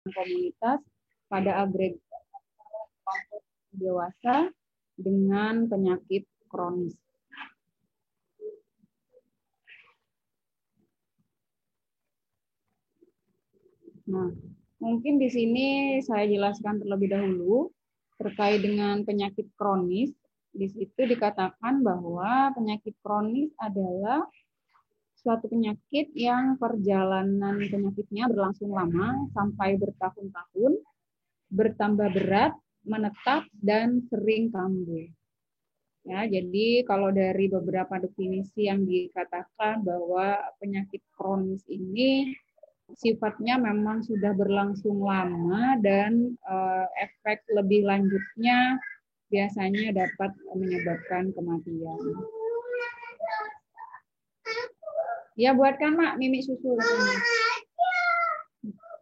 komunitas pada agregat dewasa dengan penyakit kronis. Nah, mungkin di sini saya jelaskan terlebih dahulu terkait dengan penyakit kronis. Di situ dikatakan bahwa penyakit kronis adalah suatu penyakit yang perjalanan penyakitnya berlangsung lama sampai bertahun-tahun, bertambah berat, menetap, dan sering kambuh. Ya, jadi kalau dari beberapa definisi yang dikatakan bahwa penyakit kronis ini sifatnya memang sudah berlangsung lama dan efek lebih lanjutnya biasanya dapat menyebabkan kematian. Ya, buatkan Mak Mimi susu.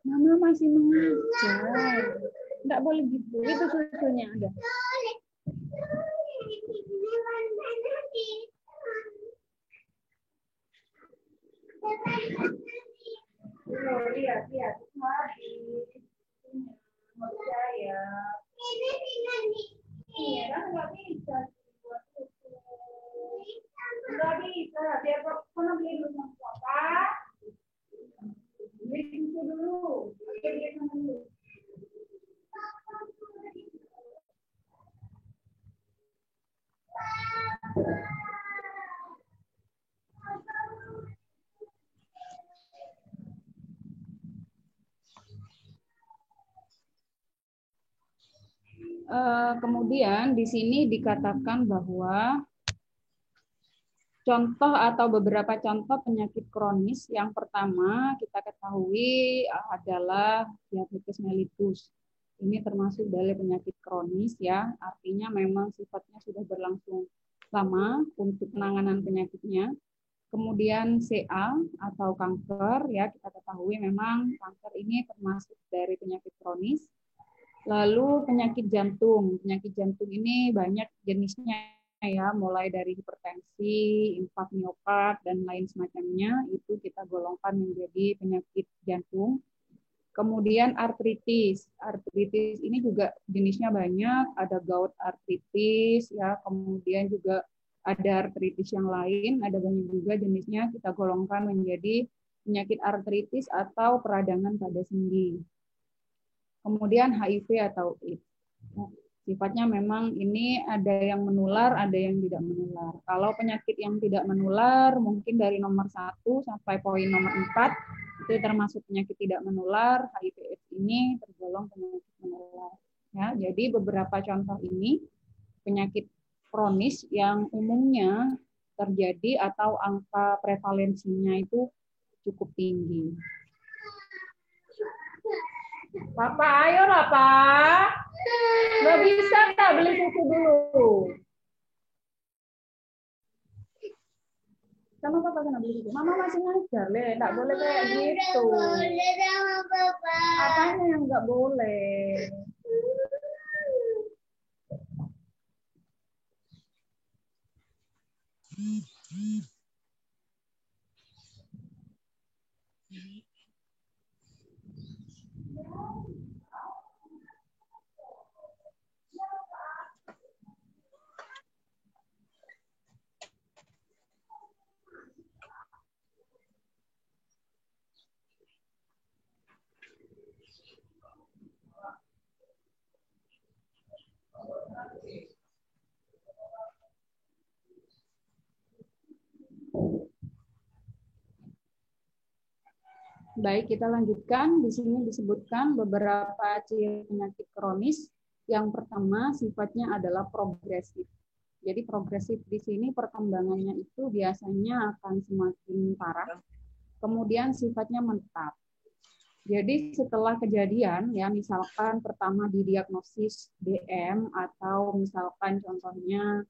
Mama masih mengajar. Enggak boleh gitu. Itu susunya ada. Lihat. Saya. Iya, nggak bisa. Nggak bisa. Biar pernah beli dulu sama Papa. Beli susu dulu. Beli sama dulu. Kemudian di sini dikatakan bahwa contoh atau beberapa contoh penyakit kronis yang pertama kita ketahui adalah diabetes mellitus. Ini termasuk dari penyakit kronis ya, artinya memang sifatnya sudah berlangsung lama untuk penanganan penyakitnya. Kemudian CA atau kanker ya, kita ketahui memang kanker ini termasuk dari penyakit kronis. Lalu penyakit jantung. Penyakit jantung ini banyak jenisnya ya, mulai dari hipertensi, infark miokard dan lain semacamnya, itu kita golongkan menjadi penyakit jantung. Kemudian artritis. Artritis ini juga jenisnya banyak, ada gout artritis ya, kemudian juga ada artritis yang lain, ada banyak juga jenisnya, kita golongkan menjadi penyakit artritis atau peradangan pada sendi. Kemudian HIV atau AIDS. Sifatnya memang ini ada yang menular, ada yang tidak menular. Kalau penyakit yang tidak menular, mungkin dari nomor 1 sampai poin nomor 4, itu termasuk penyakit tidak menular. HIV AIDS ini tergolong penyakit menular. Ya, jadi beberapa contoh ini penyakit kronis yang umumnya terjadi atau angka prevalensinya itu cukup tinggi. Papa, ayo lah, Pak. Nggak bisa nggak beli susu dulu. Sama Papa kena beli susu. Mama masih ngajar, Le. Nggak boleh kayak gitu. Boleh sama Papa. Apanya yang nggak boleh? Baik, kita lanjutkan. Di sini disebutkan beberapa ciri penyakit kronis. Yang pertama, sifatnya adalah progresif. Jadi progresif di sini perkembangannya itu biasanya akan semakin parah. Kemudian sifatnya menetap. Jadi setelah kejadian, ya misalkan pertama didiagnosis DM atau misalkan contohnya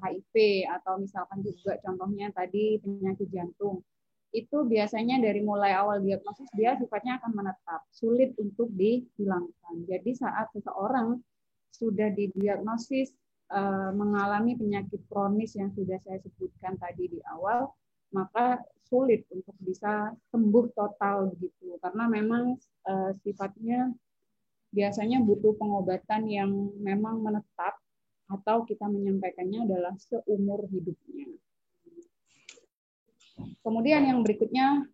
HIV atau misalkan juga contohnya tadi penyakit jantung. Itu biasanya dari mulai awal diagnosis dia sifatnya akan menetap, sulit untuk dihilangkan. Jadi saat seseorang sudah didiagnosis mengalami penyakit kronis yang sudah saya sebutkan tadi di awal, maka sulit untuk bisa sembuh total begitu, karena memang sifatnya biasanya butuh pengobatan yang memang menetap atau kita menyampaikannya adalah seumur hidupnya. Kemudian yang berikutnya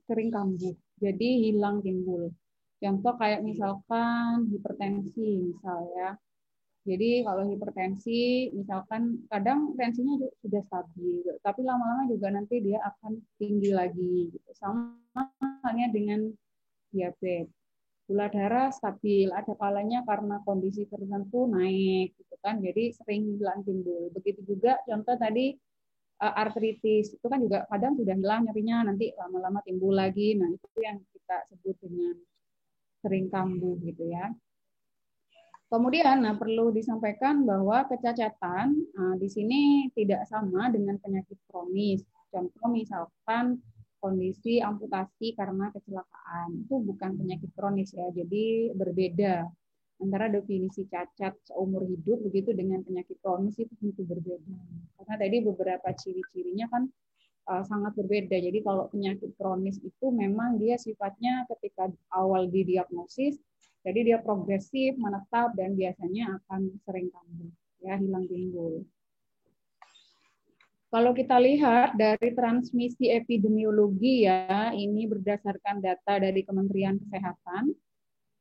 sering kambuh, jadi hilang timbul. Contoh kayak misalkan hipertensi misalnya. Jadi kalau hipertensi misalkan kadang tensinya sudah stabil, tapi lama-lama juga nanti dia akan tinggi lagi. Gitu. Sama halnya dengan diabetes. Gula darah stabil, ada kalanya karena kondisi tertentu naik, gitu kan. Jadi sering hilang timbul. Begitu juga contoh tadi artritis itu kan juga kadang sudah hilang nyerinya, nanti lama-lama timbul lagi. Nah itu yang kita sebut dengan sering kambuh gitu ya. Kemudian, perlu disampaikan bahwa kecacatan di sini tidak sama dengan penyakit kronis. Contoh misalkan kondisi amputasi karena kecelakaan, itu bukan penyakit kronis ya, jadi berbeda. Antara definisi cacat seumur hidup begitu dengan penyakit kronis itu tentu berbeda. Karena tadi beberapa ciri-cirinya kan sangat berbeda. Jadi kalau penyakit kronis itu memang dia sifatnya ketika awal didiagnosis, jadi dia progresif, menetap, dan biasanya akan sering kambuh, ya hilang timbul. Kalau kita lihat dari transmisi epidemiologi ya, ini berdasarkan data dari Kementerian Kesehatan.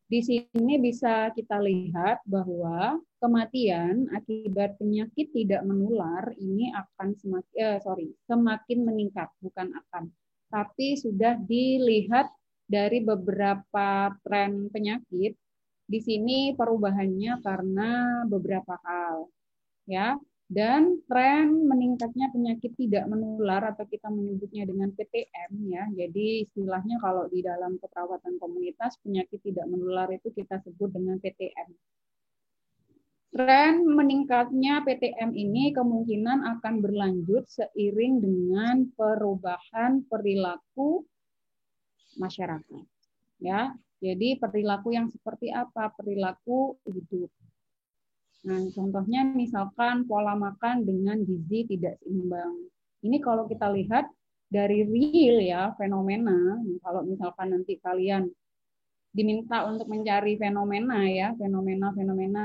Di sini bisa kita lihat bahwa kematian akibat penyakit tidak menular ini akan semakin meningkat, bukan akan. Tapi sudah dilihat dari beberapa tren penyakit, di sini perubahannya karena beberapa hal, ya. Dan tren meningkatnya penyakit tidak menular atau kita menyebutnya dengan PTM ya. Jadi istilahnya kalau di dalam keperawatan komunitas penyakit tidak menular itu kita sebut dengan PTM. Tren meningkatnya PTM ini kemungkinan akan berlanjut seiring dengan perubahan perilaku masyarakat. Ya, jadi perilaku yang seperti apa? Perilaku hidup. Nah, contohnya misalkan pola makan dengan gizi tidak seimbang. Ini kalau kita lihat dari real ya fenomena. Kalau misalkan nanti kalian diminta untuk mencari fenomena ya, fenomena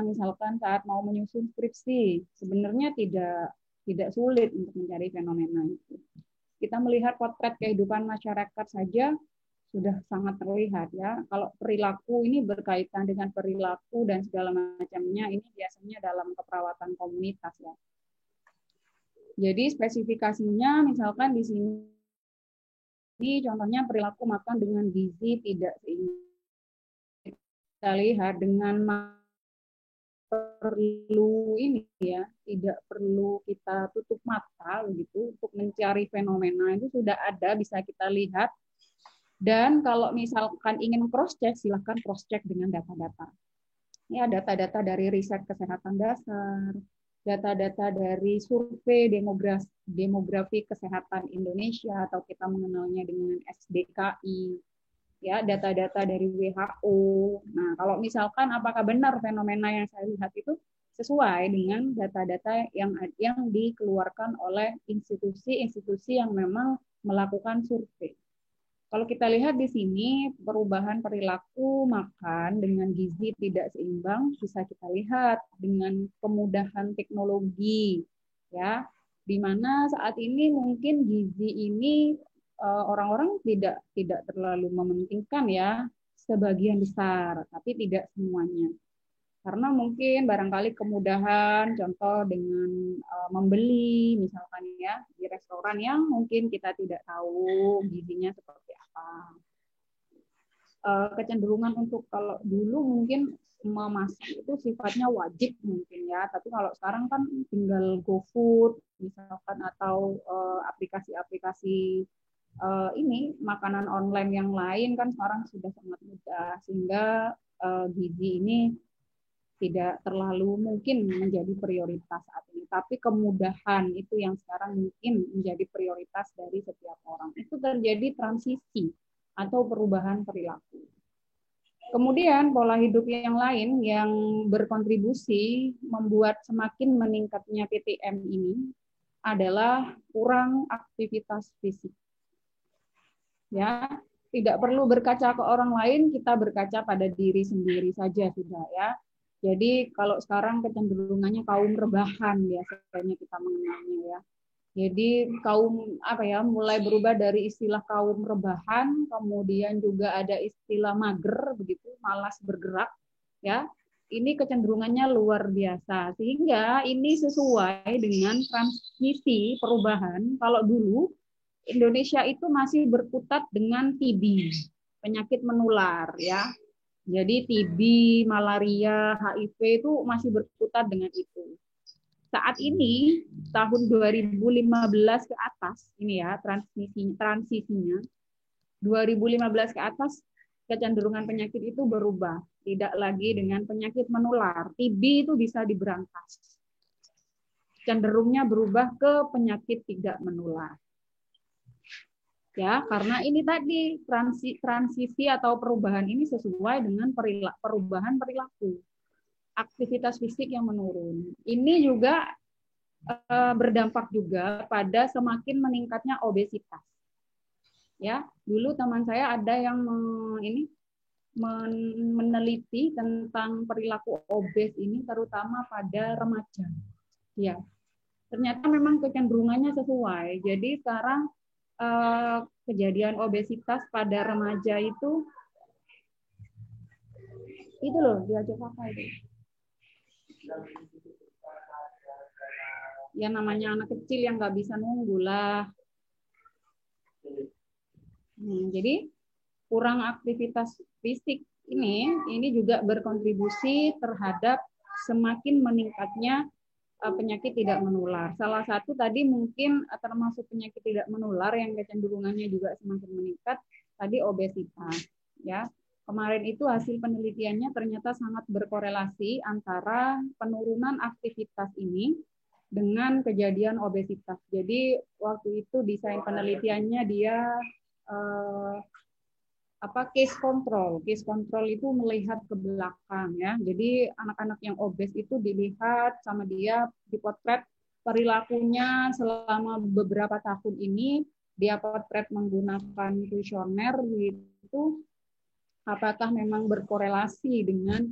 misalkan saat mau menyusun skripsi, sebenarnya tidak sulit untuk mencari fenomena itu. Kita melihat potret kehidupan masyarakat saja sudah sangat terlihat ya. Kalau perilaku ini berkaitan dengan perilaku dan segala macamnya, ini biasanya dalam keperawatan komunitas ya. Jadi spesifikasinya misalkan di sini contohnya perilaku makan dengan gizi tidak seimbang. Kita lihat dengan perlu ini ya, tidak perlu kita tutup mata begitu untuk mencari fenomena, itu sudah ada, bisa kita lihat. Dan kalau misalkan ingin cross-check, silahkan cross-check dengan data-data. Ya, data-data dari riset kesehatan dasar, data-data dari survei demografi kesehatan Indonesia, atau kita mengenalnya dengan SDKI, ya, data-data dari WHO. Nah, kalau misalkan apakah benar fenomena yang saya lihat itu sesuai dengan data-data yang dikeluarkan oleh institusi-institusi yang memang melakukan survei. Kalau kita lihat di sini perubahan perilaku makan dengan gizi tidak seimbang bisa kita lihat dengan kemudahan teknologi ya, di mana saat ini mungkin gizi ini orang-orang tidak terlalu mementingkan ya, sebagian besar tapi tidak semuanya. Karena mungkin barangkali kemudahan, contoh dengan membeli misalkan ya di restoran yang mungkin kita tidak tahu gizinya seperti apa. Kecenderungan untuk kalau dulu mungkin memasak itu sifatnya wajib mungkin ya, tapi kalau sekarang kan tinggal GoFood misalkan atau aplikasi-aplikasi ini makanan online yang lain kan sekarang sudah sangat mudah, sehingga gizi ini tidak terlalu mungkin menjadi prioritas saat ini. Tapi kemudahan itu yang sekarang mungkin menjadi prioritas dari setiap orang. Itu terjadi transisi atau perubahan perilaku. Kemudian pola hidup yang lain yang berkontribusi membuat semakin meningkatnya PTM ini adalah kurang aktivitas fisik. Ya, tidak perlu berkaca ke orang lain, kita berkaca pada diri sendiri saja sudah ya. Jadi kalau sekarang kecenderungannya kaum rebahan biasanya kita mengenalnya ya. Jadi kaum apa ya, mulai berubah dari istilah kaum rebahan, kemudian juga ada istilah mager begitu, malas bergerak ya. Ini kecenderungannya luar biasa sehingga ini sesuai dengan transmisi perubahan. Kalau dulu Indonesia itu masih berkutat dengan TB, penyakit menular ya. Jadi TB, malaria, HIV itu masih berkutat dengan itu. Saat ini tahun 2015 ke atas ini ya transisinya 2015 ke atas kecenderungan penyakit itu berubah, tidak lagi dengan penyakit menular. TB itu bisa diberantas. Cenderungnya berubah ke penyakit tidak menular. Ya, karena ini tadi transisi atau perubahan ini sesuai dengan perubahan perilaku. Aktivitas fisik yang menurun. Ini juga berdampak juga pada semakin meningkatnya obesitas. Ya, dulu teman saya ada yang meneliti tentang perilaku obes ini terutama pada remaja. Ya, ternyata memang kecenderungannya sesuai. Jadi sekarang kejadian obesitas pada remaja itu loh diajak apa itu? Ya namanya anak kecil yang nggak bisa nunggu lah. Jadi kurang aktivitas fisik ini juga berkontribusi terhadap semakin meningkatnya penyakit tidak menular. Salah satu tadi mungkin termasuk penyakit tidak menular yang kecenderungannya juga semakin meningkat tadi obesitas ya. Kemarin itu hasil penelitiannya ternyata sangat berkorelasi antara penurunan aktivitas ini dengan kejadian obesitas. Jadi waktu itu desain penelitiannya dia case control. Case control itu melihat ke belakang ya. Jadi anak-anak yang obes itu dilihat sama dia dipotret perilakunya selama beberapa tahun ini, dia potret menggunakan kuesioner itu apakah memang berkorelasi dengan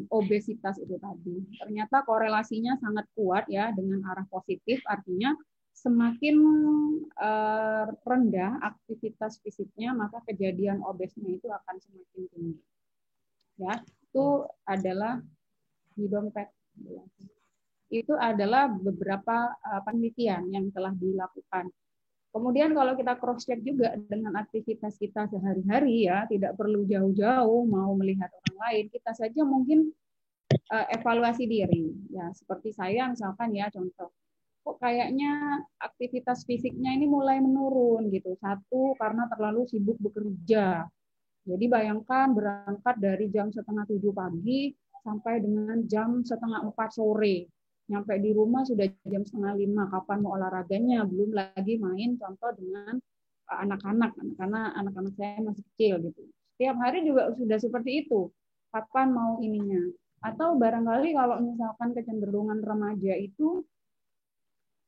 obesitas itu tadi. Ternyata korelasinya sangat kuat ya dengan arah positif, artinya semakin rendah aktivitas fisiknya, maka kejadian obesnya itu akan semakin tinggi. Ya, itu adalah di dompet. Itu adalah beberapa penelitian yang telah dilakukan. Kemudian kalau kita cross check juga dengan aktivitas kita sehari-hari ya, tidak perlu jauh-jauh mau melihat orang lain, kita saja mungkin evaluasi diri. Ya, seperti saya misalkan ya contoh, kok kayaknya aktivitas fisiknya ini mulai menurun gitu. Satu, karena terlalu sibuk bekerja. Jadi bayangkan berangkat dari jam 6:30 pagi sampai dengan jam 3:30 sore. Nyampe di rumah sudah jam 4:30. Kapan mau olahraganya? Belum lagi main contoh dengan anak-anak, karena anak-anak saya masih kecil gitu. Setiap hari juga sudah seperti itu. Kapan mau ininya? Atau barangkali kalau misalkan kecenderungan remaja itu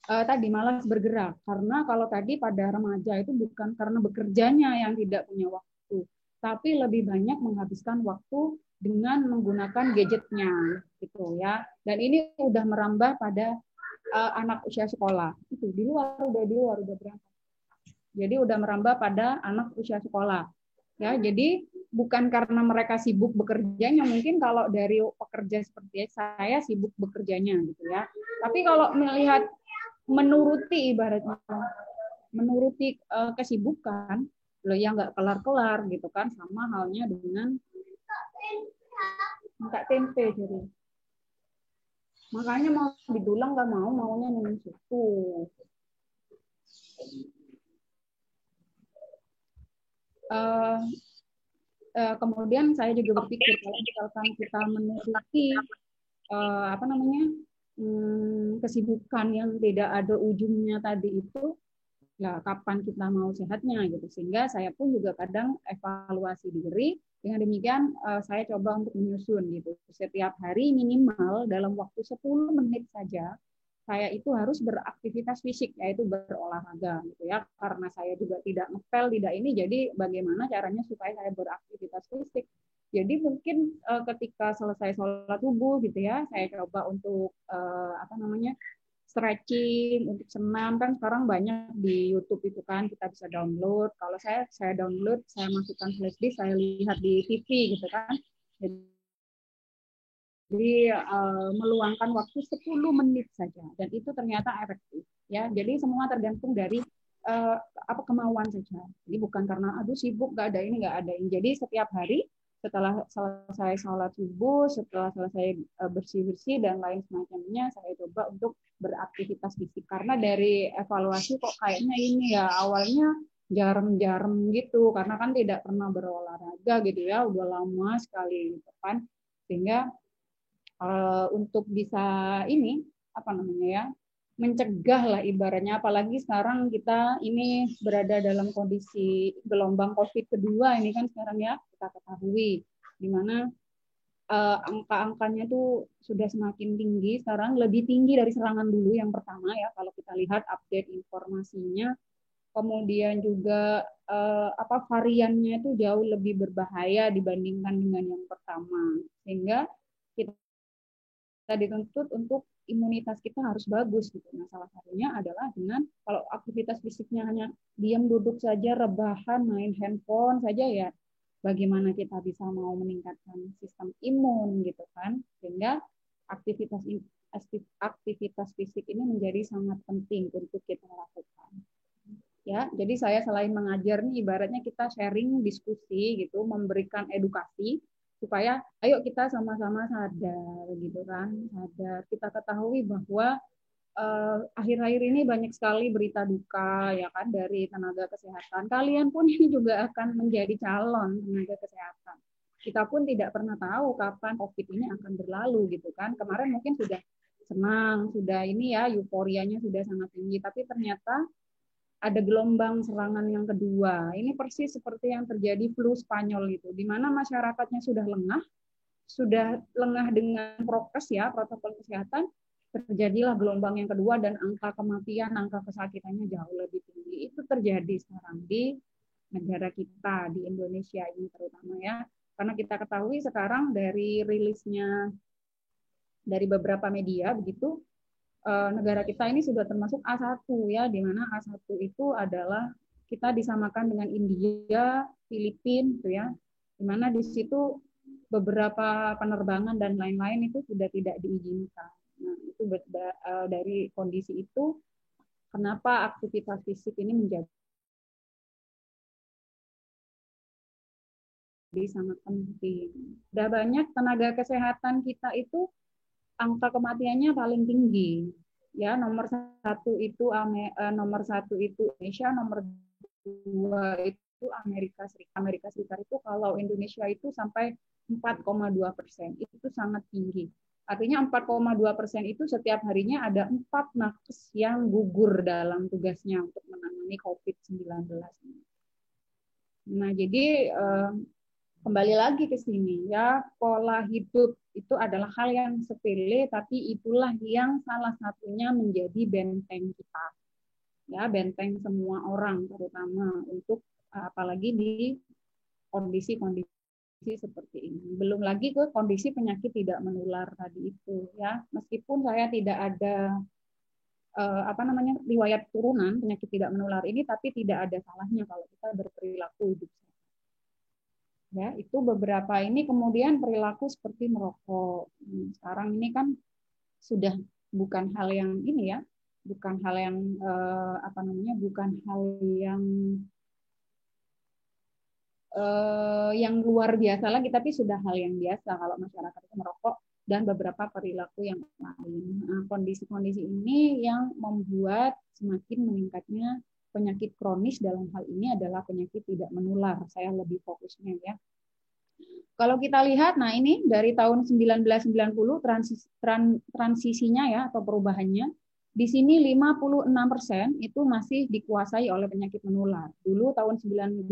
tadi malas bergerak, karena kalau tadi pada remaja itu bukan karena bekerjanya yang tidak punya waktu, tapi lebih banyak menghabiskan waktu dengan menggunakan gadgetnya gitu ya. Dan ini udah merambah pada anak usia sekolah. Itu di luar udah berangkat. Jadi udah merambah pada anak usia sekolah. Ya, jadi bukan karena mereka sibuk bekerjanya, mungkin kalau dari pekerja seperti saya sibuk bekerjanya gitu ya. Tapi kalau melihat menuruti ibaratnya menuruti kesibukan loh ya nggak kelar-kelar gitu kan, sama halnya dengan minta tempe. Jadi makanya mau didulang nggak mau, maunya minum susu. Kemudian saya juga berpikir kalau misalkan kita menuruti kesibukan yang tidak ada ujungnya tadi itu, ya kapan kita mau sehatnya gitu. Sehingga saya pun juga kadang evaluasi diri. Dengan demikian saya coba untuk menyusun gitu. Setiap hari minimal dalam waktu 10 menit saja saya itu harus beraktivitas fisik, yaitu berolahraga gitu ya. Karena saya juga tidak ngepel, tidak ini, jadi bagaimana caranya supaya saya beraktivitas fisik. Jadi mungkin ketika selesai sholat subuh gitu ya, saya coba untuk apa namanya, stretching, untuk senam. Kan sekarang banyak di YouTube itu kan, kita bisa download. Kalau saya download, saya masukkan flash disk, saya lihat di TV gitu kan. Jadi meluangkan waktu 10 menit saja, dan itu ternyata efektif ya. Jadi semua tergantung dari apa kemauan saja. Jadi bukan karena aduh sibuk nggak ada ini nggak ada ini. Jadi setiap hari setelah selesai sholat subuh, setelah selesai bersih-bersih dan lain semacamnya, saya coba untuk beraktivitas fisik. Karena dari evaluasi kok kayaknya ini ya awalnya jarang-jarang gitu, karena kan tidak pernah berolahraga gitu ya, udah lama sekali gitu kan, sehingga untuk bisa ini apa namanya ya, mencegah lah ibaratnya, apalagi sekarang kita ini berada dalam kondisi gelombang COVID kedua ini kan sekarang ya, kita ketahui di mana angka-angkanya tuh sudah semakin tinggi sekarang, lebih tinggi dari serangan dulu yang pertama ya kalau kita lihat update informasinya. Kemudian juga apa variannya itu jauh lebih berbahaya dibandingkan dengan yang pertama, sehingga kita dituntut untuk imunitas kita harus bagus gitu. Nah, salah satunya adalah dengan kalau aktivitas fisiknya hanya diam duduk saja, rebahan, main handphone saja ya, bagaimana kita bisa mau meningkatkan sistem imun gitu kan? Sehingga aktivitas aktivitas fisik ini menjadi sangat penting untuk kita lakukan. Ya, jadi saya selain mengajar nih, ibaratnya kita sharing, diskusi gitu, memberikan edukasi supaya ayo kita sama-sama sadar gitu kan, sadar. Kita ketahui bahwa akhir-akhir ini banyak sekali berita duka ya kan dari tenaga kesehatan. Kalian pun ini juga akan menjadi calon tenaga kesehatan. Kita pun tidak pernah tahu kapan COVID ini akan berlalu gitu kan. Kemarin mungkin sudah senang, sudah ini ya, euforianya sudah sangat tinggi, tapi ternyata ada gelombang serangan yang kedua. Ini persis seperti yang terjadi flu Spanyol itu, di mana masyarakatnya sudah lengah dengan prokes ya, protokol kesehatan, terjadilah gelombang yang kedua dan angka kematian, angka kesakitannya jauh lebih tinggi. Itu terjadi sekarang di negara kita, di Indonesia ini terutama ya. Karena kita ketahui sekarang dari rilisnya dari beberapa media begitu, negara kita ini sudah termasuk A1 ya, di mana A1 itu adalah kita disamakan dengan India, Filipina gitu ya. Di mana di situ beberapa penerbangan dan lain-lain itu sudah tidak diizinkan. Nah, itu dari kondisi itu kenapa aktivitas fisik ini menjadi sangat penting. Sudah banyak tenaga kesehatan kita itu angka kematiannya paling tinggi. Ya, nomor satu itu Indonesia, nomor dua itu Amerika Serikat. Amerika Serikat itu kalau Indonesia itu sampai 4,2%, itu sangat tinggi. Artinya 4,2% itu setiap harinya ada 4 nakes yang gugur dalam tugasnya untuk menangani COVID-19. Nah, jadi kembali lagi ke sini ya, pola hidup itu adalah hal yang sepele, tapi itulah yang salah satunya menjadi benteng kita, ya, benteng semua orang, terutama untuk apalagi di kondisi-kondisi seperti ini. Belum lagi ke kondisi penyakit tidak menular tadi itu, ya. Meskipun saya tidak ada apa namanya riwayat turunan penyakit tidak menular ini, tapi tidak ada salahnya kalau kita berperilaku hidup sehat. Ya, itu beberapa ini. Kemudian perilaku seperti merokok. Sekarang ini kan sudah bukan hal yang ini ya, bukan hal yang apa namanya, bukan hal yang luar biasa lagi, tapi sudah hal yang biasa kalau masyarakat itu merokok dan beberapa perilaku yang lain. Nah, kondisi-kondisi ini yang membuat semakin meningkatnya penyakit kronis. Dalam hal ini adalah penyakit tidak menular. Saya lebih fokusnya ya. Kalau kita lihat, nah ini dari tahun 1990 transisinya ya atau perubahannya, di sini 56% itu masih dikuasai oleh penyakit menular. Dulu tahun 1990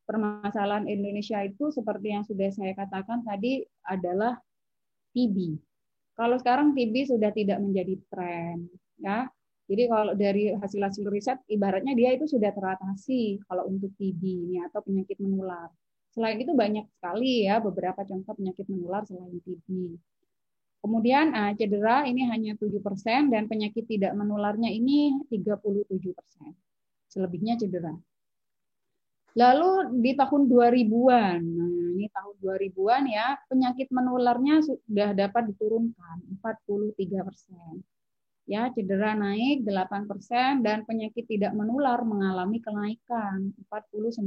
permasalahan Indonesia itu seperti yang sudah saya katakan tadi adalah TB. Kalau sekarang TB sudah tidak menjadi tren, ya. Jadi kalau dari hasil-hasil riset, ibaratnya dia itu sudah teratasi kalau untuk TB ini atau penyakit menular. Selain itu banyak sekali ya beberapa contoh penyakit menular selain TB. Kemudian cedera ini hanya 7% dan penyakit tidak menularnya ini 37%. Selebihnya cedera. Lalu di tahun 2000-an, nah ini tahun 2000-an ya, penyakit menularnya sudah dapat diturunkan 43%. Ya, cedera naik 8% dan penyakit tidak menular mengalami kenaikan 49%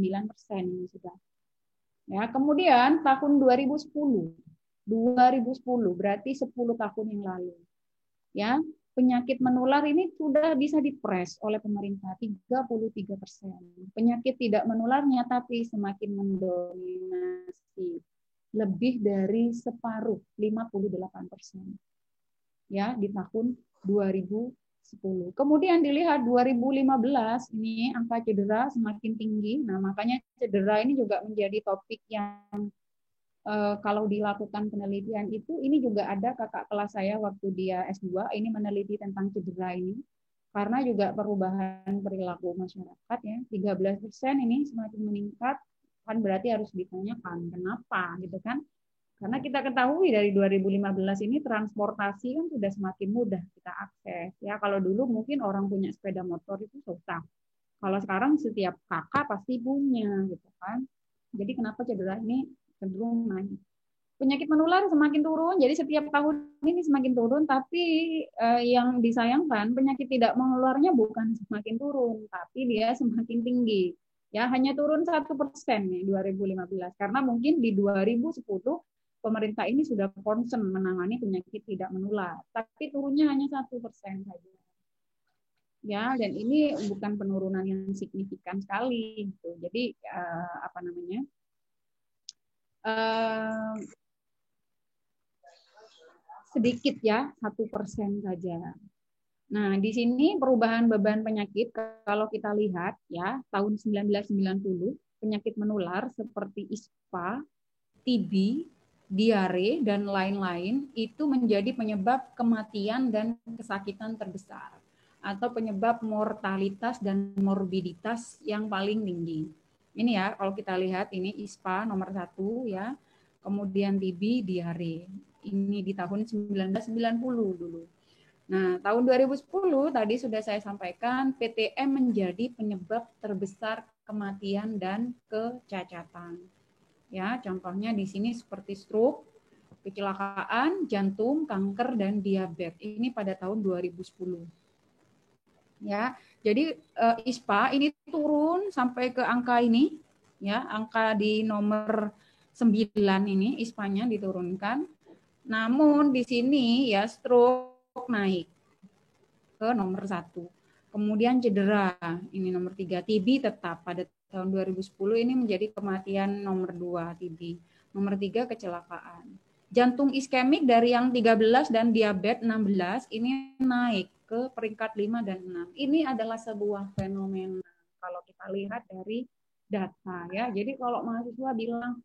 ini sudah. Ya, kemudian tahun 2010 berarti 10 tahun yang lalu. Ya, penyakit menular ini sudah bisa dipres oleh pemerintah 33%. Penyakit tidak menularnya tapi semakin mendominasi, lebih dari separuh 58%. Ya, di tahun 2010. Kemudian dilihat 2015 ini angka cedera semakin tinggi. Nah, makanya cedera ini juga menjadi topik yang kalau dilakukan penelitian itu, ini juga ada kakak kelas saya waktu dia S2, ini meneliti tentang cedera ini. Karena juga perubahan perilaku masyarakat ya, 13% ini semakin meningkat, kan berarti harus ditanyakan kenapa gitu kan. Karena kita ketahui dari 2015 ini transportasi kan sudah semakin mudah kita akses. Ya, kalau dulu mungkin orang punya sepeda motor itu susah. Kalau sekarang setiap kakak pasti punya gitu kan. Jadi kenapa cedera ini cenderung naik. Penyakit menular semakin turun, jadi setiap tahun ini semakin turun, tapi yang disayangkan penyakit tidak menularnya bukan semakin turun, tapi dia semakin tinggi. Ya, hanya turun 1% nih 2015, karena mungkin di 2010 pemerintah ini sudah concern menangani penyakit tidak menular, tapi turunnya hanya 1% saja. Ya, dan ini bukan penurunan yang signifikan sekali. Gitu. Jadi apa namanya? Sedikit ya, 1% saja. Nah, di sini perubahan beban penyakit, kalau kita lihat ya, tahun 1990, penyakit menular seperti ISPA, TB, diare, dan lain-lain, itu menjadi penyebab kematian dan kesakitan terbesar, atau penyebab mortalitas dan morbiditas yang paling tinggi. Ini ya, kalau kita lihat ini ISPA nomor 1 ya, kemudian TB, diare. Ini di tahun 1990 dulu. Nah, tahun 2010 tadi sudah saya sampaikan PTM menjadi penyebab terbesar kematian dan kecacatan. Ya, contohnya di sini seperti stroke, kecelakaan, jantung, kanker dan diabetes. Ini pada tahun 2010. Ya, jadi ISPA ini turun sampai ke angka ini, ya, angka di nomor 9 ini ISPA-nya diturunkan. Namun di sini ya stroke naik ke nomor 1. Kemudian cedera, ini nomor 3. TB tetap pada tahun 2010 ini menjadi kematian nomor 2 TB. Nomor 3 kecelakaan. Jantung iskemik dari yang 13 dan diabetes 16 ini naik ke peringkat 5 dan 6. Ini adalah sebuah fenomena kalau kita lihat dari data ya. Jadi kalau mahasiswa bilang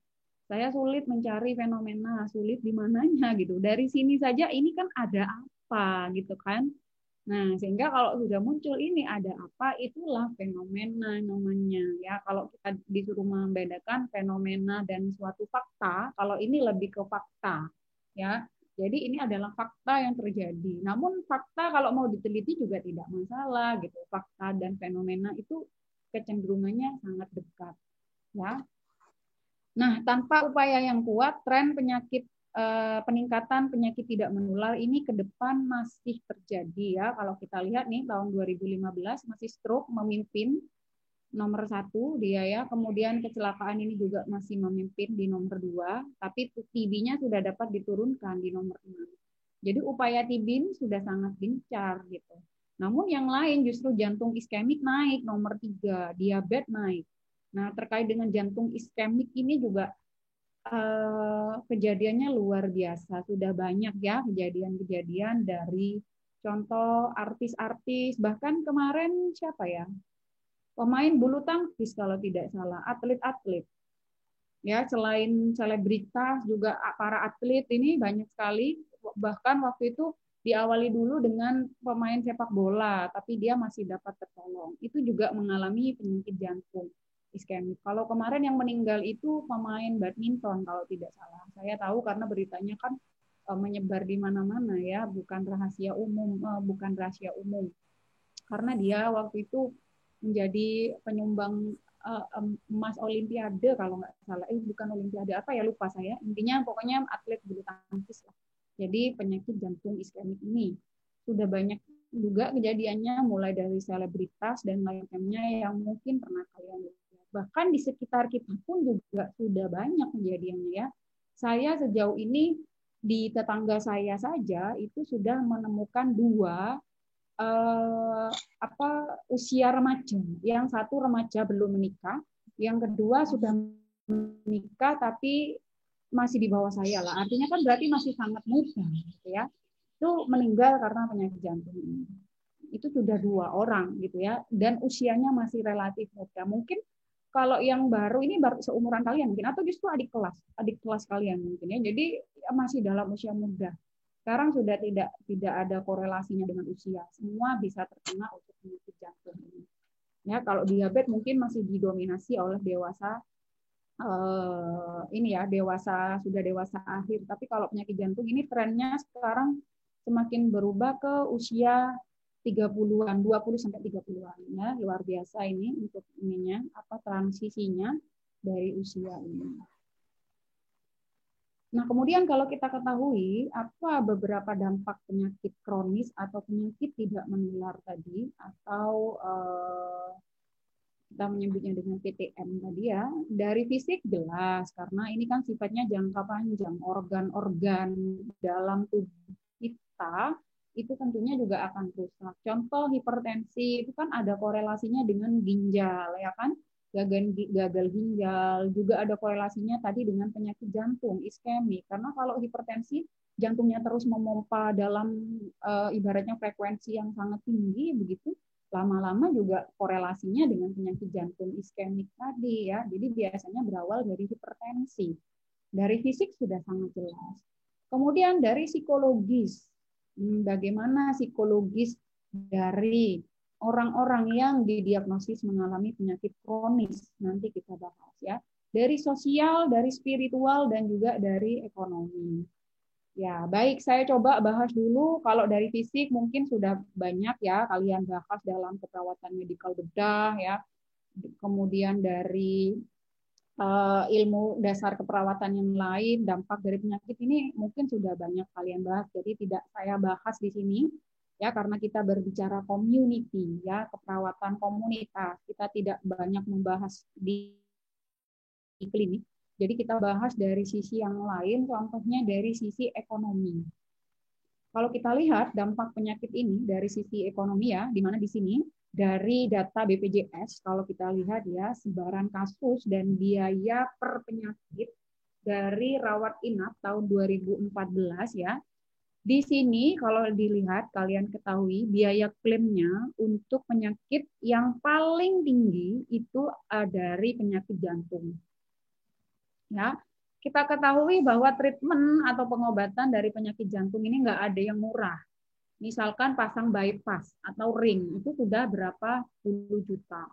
saya sulit mencari fenomena, sulit di mananya gitu. Dari sini saja ini kan ada apa gitu kan. Nah, sehingga kalau sudah muncul ini ada apa, itulah fenomena namanya ya. Kalau kita disuruh membedakan fenomena dan suatu fakta, kalau ini lebih ke fakta ya. Jadi ini adalah fakta yang terjadi. Namun fakta kalau mau diteliti juga tidak masalah gitu. Fakta dan fenomena itu kecenderungannya sangat dekat ya. Nah, tanpa upaya yang kuat, tren peningkatan penyakit tidak menular ini ke depan masih terjadi ya. Kalau kita lihat nih tahun 2015 masih stroke memimpin nomor 1 dia ya. Kemudian kecelakaan ini juga masih memimpin di nomor 2, tapi TB-nya sudah dapat diturunkan di nomor 6. Jadi upaya TB ini sudah sangat gencar gitu. Namun yang lain justru jantung iskemik naik nomor 3, diabetes naik. Nah, terkait dengan jantung iskemik ini juga kejadiannya luar biasa. Sudah banyak ya kejadian-kejadian dari contoh artis-artis, bahkan kemarin siapa ya? Pemain bulu tangkis kalau tidak salah, atlet-atlet. Ya, selain selebritas juga para atlet ini banyak sekali Bahkan waktu itu diawali dulu dengan pemain sepak bola, tapi dia masih dapat tertolong. Itu juga mengalami penyakit jantung iskemik. Kalau kemarin yang meninggal itu pemain badminton kalau tidak salah. Saya tahu karena beritanya kan menyebar di mana-mana ya, bukan rahasia umum. Karena dia waktu itu menjadi penyumbang emas Olimpiade kalau nggak salah. Bukan Olimpiade apa ya, lupa saya. Intinya pokoknya atlet bulu tangkis lah. Jadi penyakit jantung iskemik ini sudah banyak juga kejadiannya, mulai dari selebritas dan lainnya yang mungkin pernah kalian lihat. Bahkan di sekitar kita pun juga sudah banyak kejadiannya ya. Saya sejauh ini di tetangga saya saja itu sudah menemukan dua usia remaja. Yang satu remaja belum menikah, yang kedua sudah menikah tapi masih di bawah saya lah. Artinya kan berarti masih sangat muda, gitu ya. Itu meninggal karena penyakit jantung ini. Itu sudah 2 orang gitu ya, dan usianya masih relatif muda. Mungkin kalau yang baru ini baru seumuran kalian mungkin, atau justru adik kelas kalian mungkin ya. Jadi ya masih dalam usia muda. Sekarang sudah tidak ada korelasinya dengan usia. Semua bisa terkena untuk penyakit jantung ini. Ya, kalau diabetes mungkin masih didominasi oleh dewasa ini ya, sudah dewasa akhir. Tapi kalau penyakit jantung ini trennya sekarang semakin berubah ke usia 30-an, 20 sampai 30-an ya. Luar biasa ini untuk transisinya dari usia ini. Nah, kemudian kalau kita ketahui apa beberapa dampak penyakit kronis atau penyakit tidak menular tadi, atau kita menyebutnya dengan PTM tadi ya, dari fisik jelas, karena ini kan sifatnya jangka panjang, organ-organ dalam tubuh kita itu tentunya juga akan rusak. Contoh hipertensi itu kan ada korelasinya dengan ginjal, ya kan? Gagal ginjal, juga ada korelasinya tadi dengan penyakit jantung, iskemik. Karena kalau hipertensi, jantungnya terus memompa dalam ibaratnya frekuensi yang sangat tinggi, begitu lama-lama juga korelasinya dengan penyakit jantung iskemik tadi ya. Jadi biasanya berawal dari hipertensi. Dari fisik sudah sangat jelas. Kemudian dari psikologis, bagaimana psikologis dari orang-orang yang didiagnosis mengalami penyakit kronis, nanti kita bahas ya. Dari sosial, dari spiritual, dan juga dari ekonomi. Ya, baik, saya coba bahas dulu. Kalau dari fisik mungkin sudah banyak ya kalian bahas dalam keperawatan medikal bedah ya. Kemudian dari ilmu dasar keperawatan yang lain, dampak dari penyakit ini mungkin sudah banyak kalian bahas. Jadi tidak saya bahas di sini ya, karena kita berbicara community ya, keperawatan komunitas. Kita tidak banyak membahas di klinik. Jadi kita bahas dari sisi yang lain, contohnya dari sisi ekonomi. Kalau kita lihat dampak penyakit ini dari sisi ekonomi ya, di mana di sini dari data BPJS, kalau kita lihat ya, sebaran kasus dan biaya per penyakit dari rawat inap tahun 2014 ya. Di sini kalau dilihat, kalian ketahui biaya klaimnya untuk penyakit yang paling tinggi itu dari penyakit jantung. Ya, kita ketahui bahwa treatment atau pengobatan dari penyakit jantung ini nggak ada yang murah. Misalkan pasang bypass atau ring itu sudah berapa puluh juta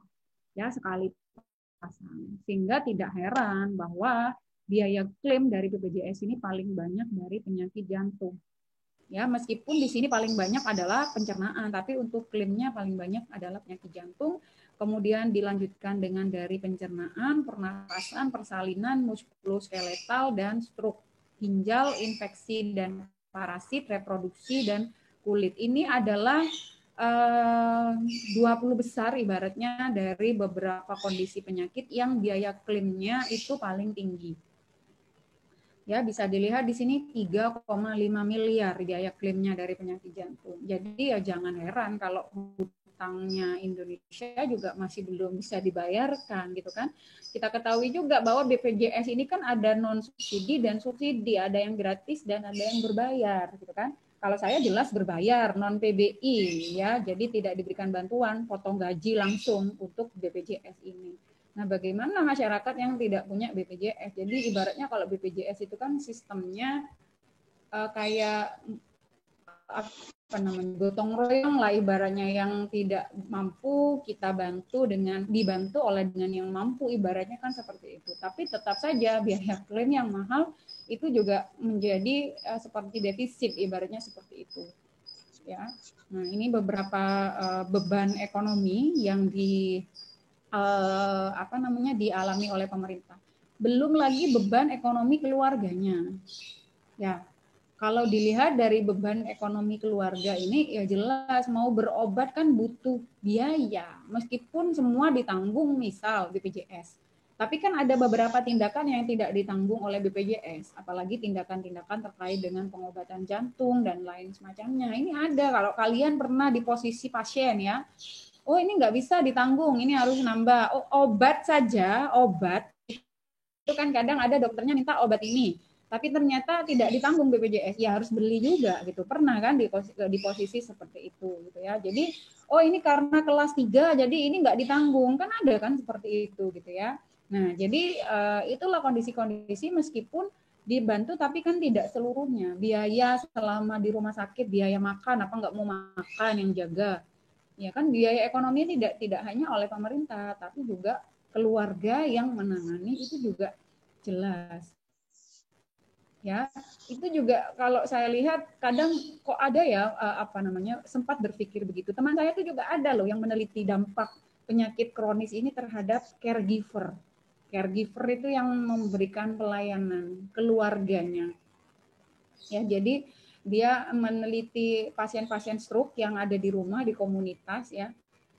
ya sekali pasang. Sehingga tidak heran bahwa biaya klaim dari BPJS ini paling banyak dari penyakit jantung. Ya, meskipun di sini paling banyak adalah pencernaan, tapi untuk klaimnya paling banyak adalah penyakit jantung. Kemudian dilanjutkan dengan dari pencernaan, pernapasan, persalinan, muskuloskeletal, dan stroke, ginjal, infeksi dan parasit, reproduksi, dan kulit. Ini adalah 20 besar ibaratnya dari beberapa kondisi penyakit yang biaya klaimnya itu paling tinggi. Ya, bisa dilihat di sini 3,5 miliar biaya klaimnya dari penyakit jantung. Jadi ya jangan heran kalau hutangnya Indonesia juga masih belum bisa dibayarkan gitu kan. Kita ketahui juga bahwa BPJS ini kan ada non subsidi dan subsidi, ada yang gratis dan ada yang berbayar gitu kan. Kalau saya jelas berbayar, non PBI ya, jadi tidak diberikan bantuan, potong gaji langsung untuk BPJS ini. Nah, bagaimana masyarakat yang tidak punya BPJS? Jadi ibaratnya kalau BPJS itu kan sistemnya kayak apa namanya, gotong royong lah ibaratnya, yang tidak mampu kita bantu dengan dibantu oleh dengan yang mampu, ibaratnya kan seperti itu. Tapi tetap saja biaya klaim yang mahal itu juga menjadi seperti defisit, ibaratnya seperti itu ya. Nah, ini beberapa beban ekonomi yang apa namanya dialami oleh pemerintah. Belum lagi beban ekonomi keluarganya. Ya, kalau dilihat dari beban ekonomi keluarga ini, ya jelas mau berobat kan butuh biaya. Meskipun semua ditanggung misal BPJS. Tapi kan ada beberapa tindakan yang tidak ditanggung oleh BPJS. Apalagi tindakan-tindakan terkait dengan pengobatan jantung dan lain semacamnya. Ini ada, kalau kalian pernah di posisi pasien ya. Oh, ini nggak bisa ditanggung, ini harus nambah. Oh, obat saja, obat. Itu kan kadang ada dokternya minta obat ini, tapi ternyata tidak ditanggung BPJS, ya harus beli juga gitu. Pernah kan di posisi seperti itu gitu ya. Jadi oh ini karena kelas 3 jadi ini nggak ditanggung, kan ada kan seperti itu gitu ya. Nah, jadi itulah kondisi-kondisi meskipun dibantu tapi kan tidak seluruhnya. Biaya selama di rumah sakit, biaya makan, apa nggak mau makan yang jaga. Ya kan biaya ekonomi tidak hanya oleh pemerintah tapi juga keluarga yang menangani itu juga jelas. Ya, itu juga kalau saya lihat kadang kok ada ya apa namanya sempat berpikir begitu. Teman saya itu juga ada loh yang meneliti dampak penyakit kronis ini terhadap caregiver. Caregiver itu yang memberikan pelayanan keluarganya. Ya, jadi dia meneliti pasien-pasien stroke yang ada di rumah di komunitas ya.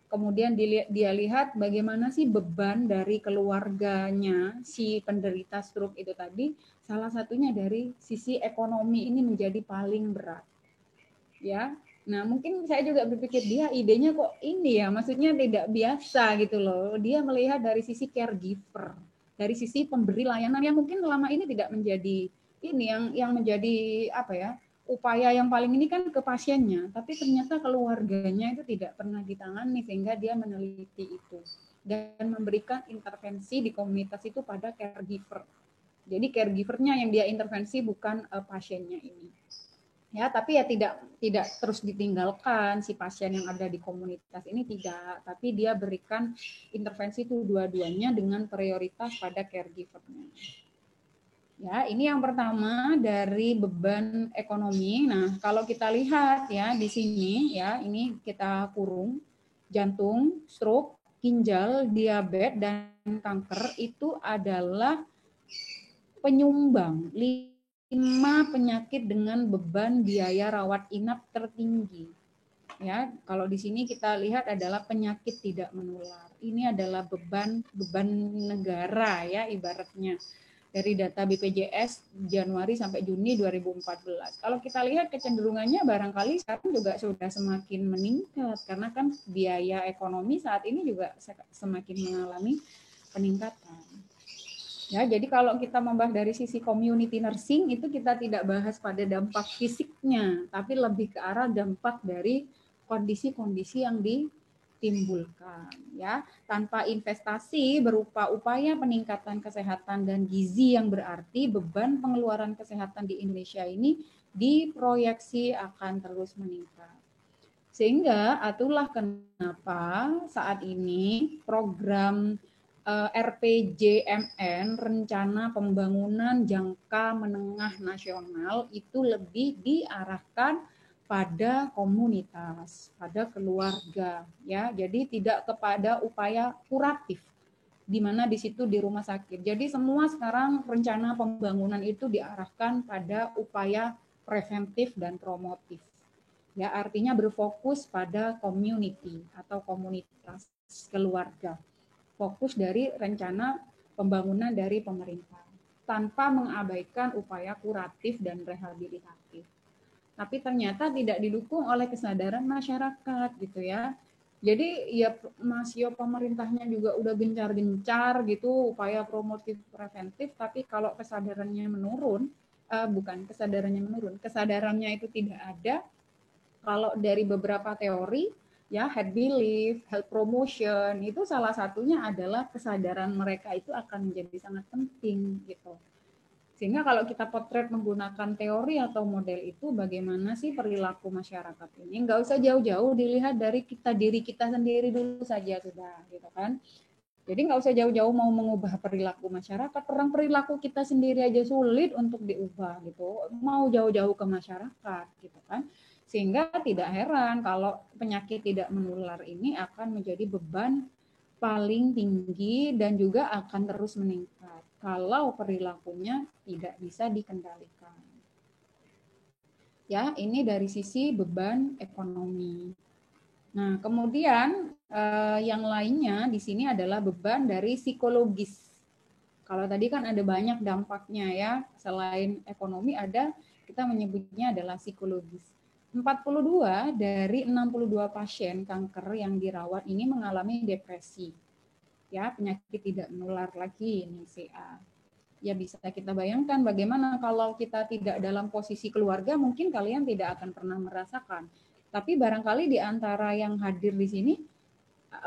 Kemudian dia lihat bagaimana sih beban dari keluarganya si penderita stroke itu tadi, salah satunya dari sisi ekonomi ini menjadi paling berat. Ya. Nah, mungkin saya juga berpikir dia idenya kok ini ya, maksudnya tidak biasa gitu loh. Dia melihat dari sisi caregiver, dari sisi pemberi layanan yang mungkin selama ini tidak menjadi ini yang menjadi apa ya? Upaya yang paling ini kan ke pasiennya, tapi ternyata keluarganya itu tidak pernah ditangani sehingga dia meneliti itu dan memberikan intervensi di komunitas itu pada caregiver. Jadi caregivernya yang dia intervensi bukan pasiennya ini. Ya, tapi ya tidak terus ditinggalkan si pasien yang ada di komunitas ini tidak, tapi dia berikan intervensi itu dua-duanya dengan prioritas pada caregivernya. Ya, ini yang pertama dari beban ekonomi. Nah, kalau kita lihat ya di sini ya, ini kita kurung jantung, stroke, ginjal, diabetes dan kanker itu adalah penyumbang 5 penyakit dengan beban biaya rawat inap tertinggi. Ya, kalau di sini kita lihat adalah penyakit tidak menular. Ini adalah beban negara ya ibaratnya. Dari data BPJS Januari sampai Juni 2014. Kalau kita lihat kecenderungannya barangkali sekarang juga sudah semakin meningkat karena kan biaya ekonomi saat ini juga semakin mengalami peningkatan. Ya, jadi kalau kita membahas dari sisi community nursing itu kita tidak bahas pada dampak fisiknya, tapi lebih ke arah dampak dari kondisi-kondisi yang ditimbulkan ya. Tanpa investasi berupa upaya peningkatan kesehatan dan gizi yang berarti, beban pengeluaran kesehatan di Indonesia ini diproyeksi akan terus meningkat. Sehingga itulah kenapa saat ini program RPJMN, Rencana Pembangunan Jangka Menengah Nasional, itu lebih diarahkan pada komunitas, pada keluarga, ya. Jadi tidak kepada upaya kuratif, di mana di situ di rumah sakit. Jadi semua sekarang rencana pembangunan itu diarahkan pada upaya preventif dan promotif. Ya, artinya berfokus pada community atau komunitas keluarga. Fokus dari rencana pembangunan dari pemerintah tanpa mengabaikan upaya kuratif dan rehabilitatif. Tapi ternyata tidak didukung oleh kesadaran masyarakat gitu ya. Jadi ya masih pemerintahnya juga udah gencar-gencar gitu upaya promotif preventif, tapi kalau kesadarannya menurun, kesadarannya itu tidak ada. Kalau dari beberapa teori ya, head belief, health promotion, itu salah satunya adalah kesadaran mereka itu akan menjadi sangat penting gitu. Sehingga kalau kita potret menggunakan teori atau model itu, bagaimana sih perilaku masyarakat ini? Nggak usah jauh-jauh, dilihat dari diri kita sendiri dulu saja sudah, gitu kan? Jadi nggak usah jauh-jauh mau mengubah perilaku masyarakat, orang perilaku kita sendiri aja sulit untuk diubah gitu. Mau jauh-jauh ke masyarakat gitu kan. Sehingga tidak heran kalau penyakit tidak menular ini akan menjadi beban paling tinggi dan juga akan terus meningkat kalau perilakunya tidak bisa dikendalikan. Ya, ini dari sisi beban ekonomi. Nah, kemudian yang lainnya di sini adalah beban dari psikologis. Kalau tadi kan ada banyak dampaknya ya, selain ekonomi ada, kita menyebutnya adalah psikologis. 42 dari 62 pasien kanker yang dirawat ini mengalami depresi. Ya, penyakit tidak menular lagi ini CA. Ya bisa kita bayangkan bagaimana kalau kita tidak dalam posisi keluarga, mungkin kalian tidak akan pernah merasakan. Tapi barangkali di antara yang hadir di sini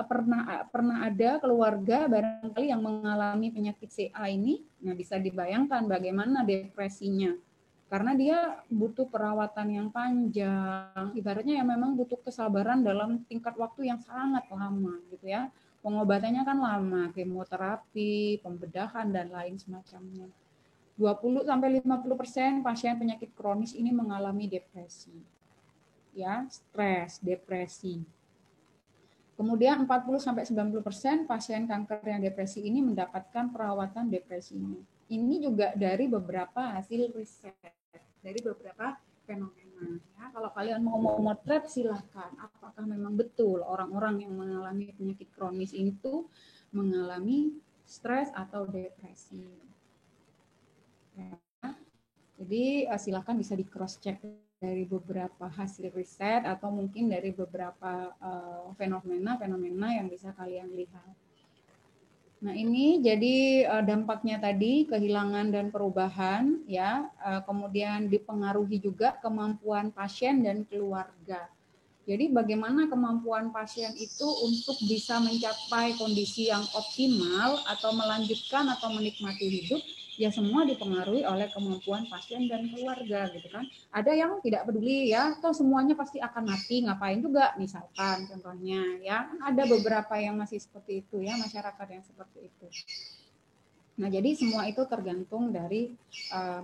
pernah ada keluarga barangkali yang mengalami penyakit CA ini. Nah, bisa dibayangkan bagaimana depresinya. Karena dia butuh perawatan yang panjang, ibaratnya yang memang butuh kesabaran dalam tingkat waktu yang sangat lama gitu ya. Pengobatannya kan lama, kemoterapi, pembedahan dan lain semacamnya. 20 sampai 50% pasien penyakit kronis ini mengalami depresi. Ya, stres, depresi. Kemudian 40 sampai 90% pasien kanker yang depresi ini mendapatkan perawatan depresinya. Ini juga dari beberapa hasil riset, dari beberapa fenomena. Ya, kalau kalian mau memotret silahkan. Apakah memang betul orang-orang yang mengalami penyakit kronis itu mengalami stres atau depresi? Ya. Jadi silahkan bisa di cross check dari beberapa hasil riset atau mungkin dari beberapa fenomena-fenomena yang bisa kalian lihat. Nah, ini jadi dampaknya tadi kehilangan dan perubahan ya, kemudian dipengaruhi juga kemampuan pasien dan keluarga. Jadi bagaimana kemampuan pasien itu untuk bisa mencapai kondisi yang optimal atau melanjutkan atau menikmati hidup, ya semua dipengaruhi oleh kemampuan pasien dan keluarga gitu kan. Ada yang tidak peduli ya, atau semuanya pasti akan mati, ngapain juga misalkan contohnya ya. Ada beberapa yang masih seperti itu ya, masyarakat yang seperti itu. Nah, jadi semua itu tergantung dari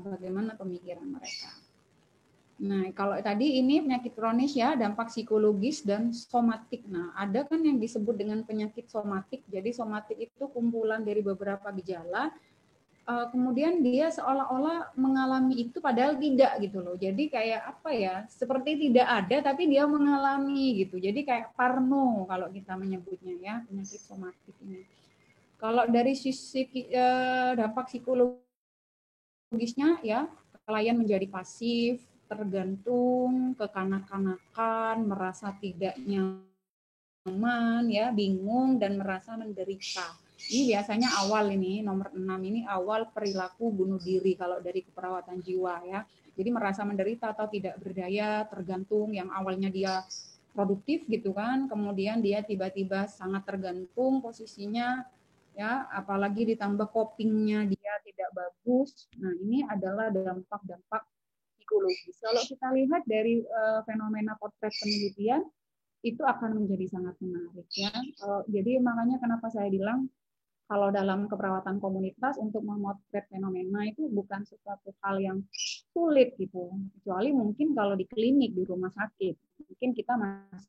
bagaimana pemikiran mereka. Nah, kalau tadi ini penyakit kronis ya, dampak psikologis dan somatik. Nah, ada kan yang disebut dengan penyakit somatik. Jadi somatik itu kumpulan dari beberapa gejala. Kemudian dia seolah-olah mengalami itu padahal tidak gitu loh. Jadi kayak apa ya, seperti tidak ada tapi dia mengalami gitu. Jadi kayak parno kalau kita menyebutnya ya, penyakit somatik ini. Kalau dari sisi dampak psikologisnya ya, klien menjadi pasif, tergantung, kekanak-kanakan, merasa tidak nyaman, ya, bingung, dan merasa menderita. Ini biasanya awal ini, nomor 6 ini awal perilaku bunuh diri kalau dari keperawatan jiwa ya. Jadi merasa menderita atau tidak berdaya, tergantung, yang awalnya dia produktif gitu kan, kemudian dia tiba-tiba sangat tergantung posisinya, ya, apalagi ditambah copingnya dia tidak bagus. Nah, ini adalah dampak-dampak psikologis. Kalau kita lihat dari fenomena potret penelitian, itu akan menjadi sangat menarik ya. Jadi makanya kenapa saya bilang kalau dalam keperawatan komunitas untuk memotret fenomena itu bukan sesuatu hal yang sulit gitu. Kecuali mungkin kalau di klinik, di rumah sakit, mungkin kita masih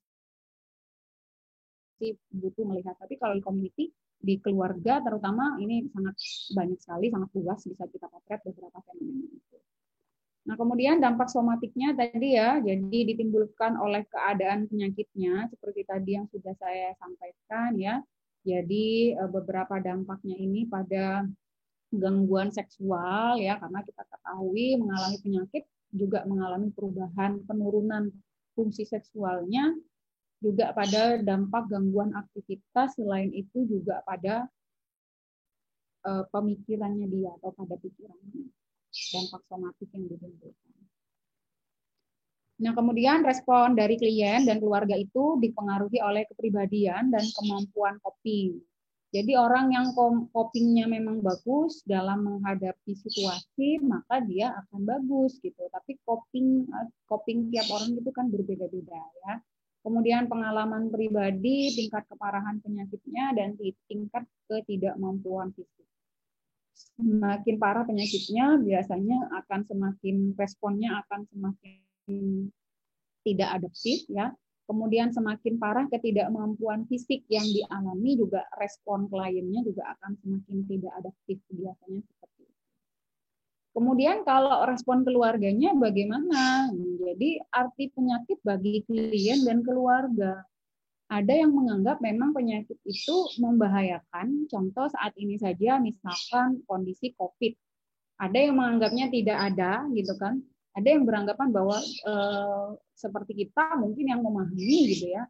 butuh melihat. Tapi kalau di community, di keluarga terutama ini sangat banyak sekali, sangat luas bisa kita potret beberapa fenomena itu. Nah, kemudian dampak somatiknya tadi ya, jadi ditimbulkan oleh keadaan penyakitnya, seperti tadi yang sudah saya sampaikan ya. Jadi beberapa dampaknya ini pada gangguan seksual ya, karena kita ketahui mengalami penyakit juga mengalami perubahan penurunan fungsi seksualnya, juga pada dampak gangguan aktivitas, selain itu juga pada pemikirannya dia atau pada pikirannya, dampak somatik yang ditimbulkan. Nah, kemudian respon dari klien dan keluarga itu dipengaruhi oleh kepribadian dan kemampuan coping. Jadi orang yang copingnya memang bagus dalam menghadapi situasi, maka dia akan bagus gitu. Tapi coping tiap orang itu kan berbeda-beda ya. Kemudian pengalaman pribadi, tingkat keparahan penyakitnya, dan tingkat ketidakmampuan fisik. Semakin parah penyakitnya, biasanya akan semakin responnya akan semakin tidak adaptif ya. Kemudian semakin parah ketidakmampuan fisik yang dialami, juga respon kliennya juga akan semakin tidak adaptif biasanya seperti itu. Kemudian kalau respon keluarganya bagaimana? Jadi arti penyakit bagi klien dan keluarga. Ada yang menganggap memang penyakit itu membahayakan. Contoh saat ini saja misalkan kondisi COVID. Ada yang menganggapnya tidak ada gitu kan. Ada yang beranggapan bahwa seperti kita mungkin yang memahami gitu ya,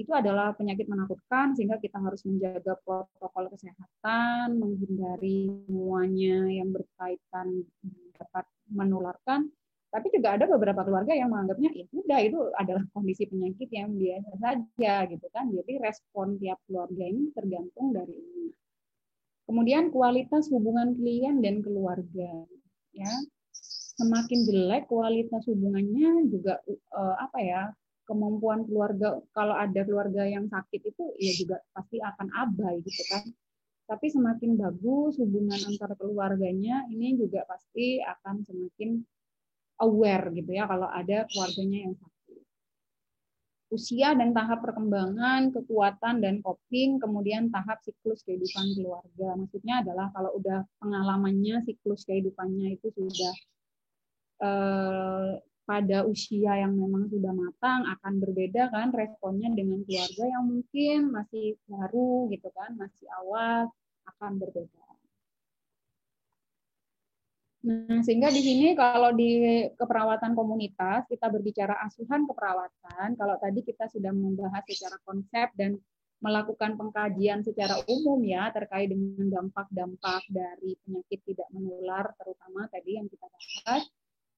itu adalah penyakit menakutkan sehingga kita harus menjaga protokol kesehatan, menghindari semuanya yang berkaitan dapat menularkan. Tapi juga ada beberapa keluarga yang menganggapnya ya sudah, itu adalah kondisi penyakit yang biasa saja gitu kan. Jadi respon tiap keluarga ini tergantung dari ini. Kemudian kualitas hubungan klien dan keluarga, ya. Semakin jelek kualitas hubungannya juga apa ya, kemampuan keluarga, kalau ada keluarga yang sakit itu ya juga pasti akan abai gitu kan. Tapi semakin bagus hubungan antar keluarganya, ini juga pasti akan semakin aware gitu ya kalau ada keluarganya yang sakit. Usia dan tahap perkembangan, kekuatan dan coping, kemudian tahap siklus kehidupan keluarga. Maksudnya adalah kalau udah pengalamannya, siklus kehidupannya itu sudah pada usia yang memang sudah matang, akan berbeda kan responnya dengan keluarga yang mungkin masih baru gitu kan, masih awal, akan berbeda. Nah, sehingga di sini kalau di keperawatan komunitas, kita berbicara asuhan keperawatan, kalau tadi kita sudah membahas secara konsep dan melakukan pengkajian secara umum ya, terkait dengan dampak-dampak dari penyakit tidak menular, terutama tadi yang kita bahas.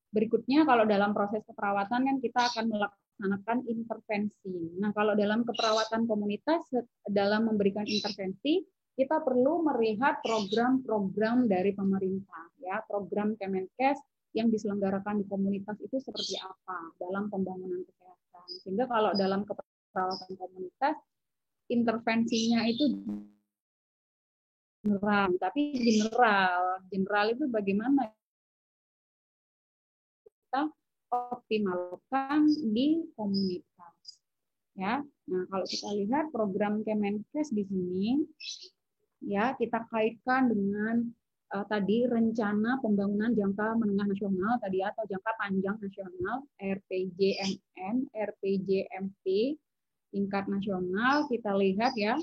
Berikutnya, kalau dalam proses keperawatan kan kita akan melaksanakan intervensi. Nah, kalau dalam keperawatan komunitas, dalam memberikan intervensi, kita perlu melihat program-program dari pemerintah, ya, program Kemenkes yang diselenggarakan di komunitas itu seperti apa dalam pembangunan kesehatan. Sehingga kalau dalam keperawatan komunitas, intervensinya itu general, tapi general itu bagaimana kita optimalkan di komunitas. Ya, nah kalau kita lihat program Kemenkes di sini, ya kita kaitkan dengan tadi rencana pembangunan jangka menengah nasional tadi atau jangka panjang nasional RPJMN, RPJMP tingkat nasional. Kita lihat ya,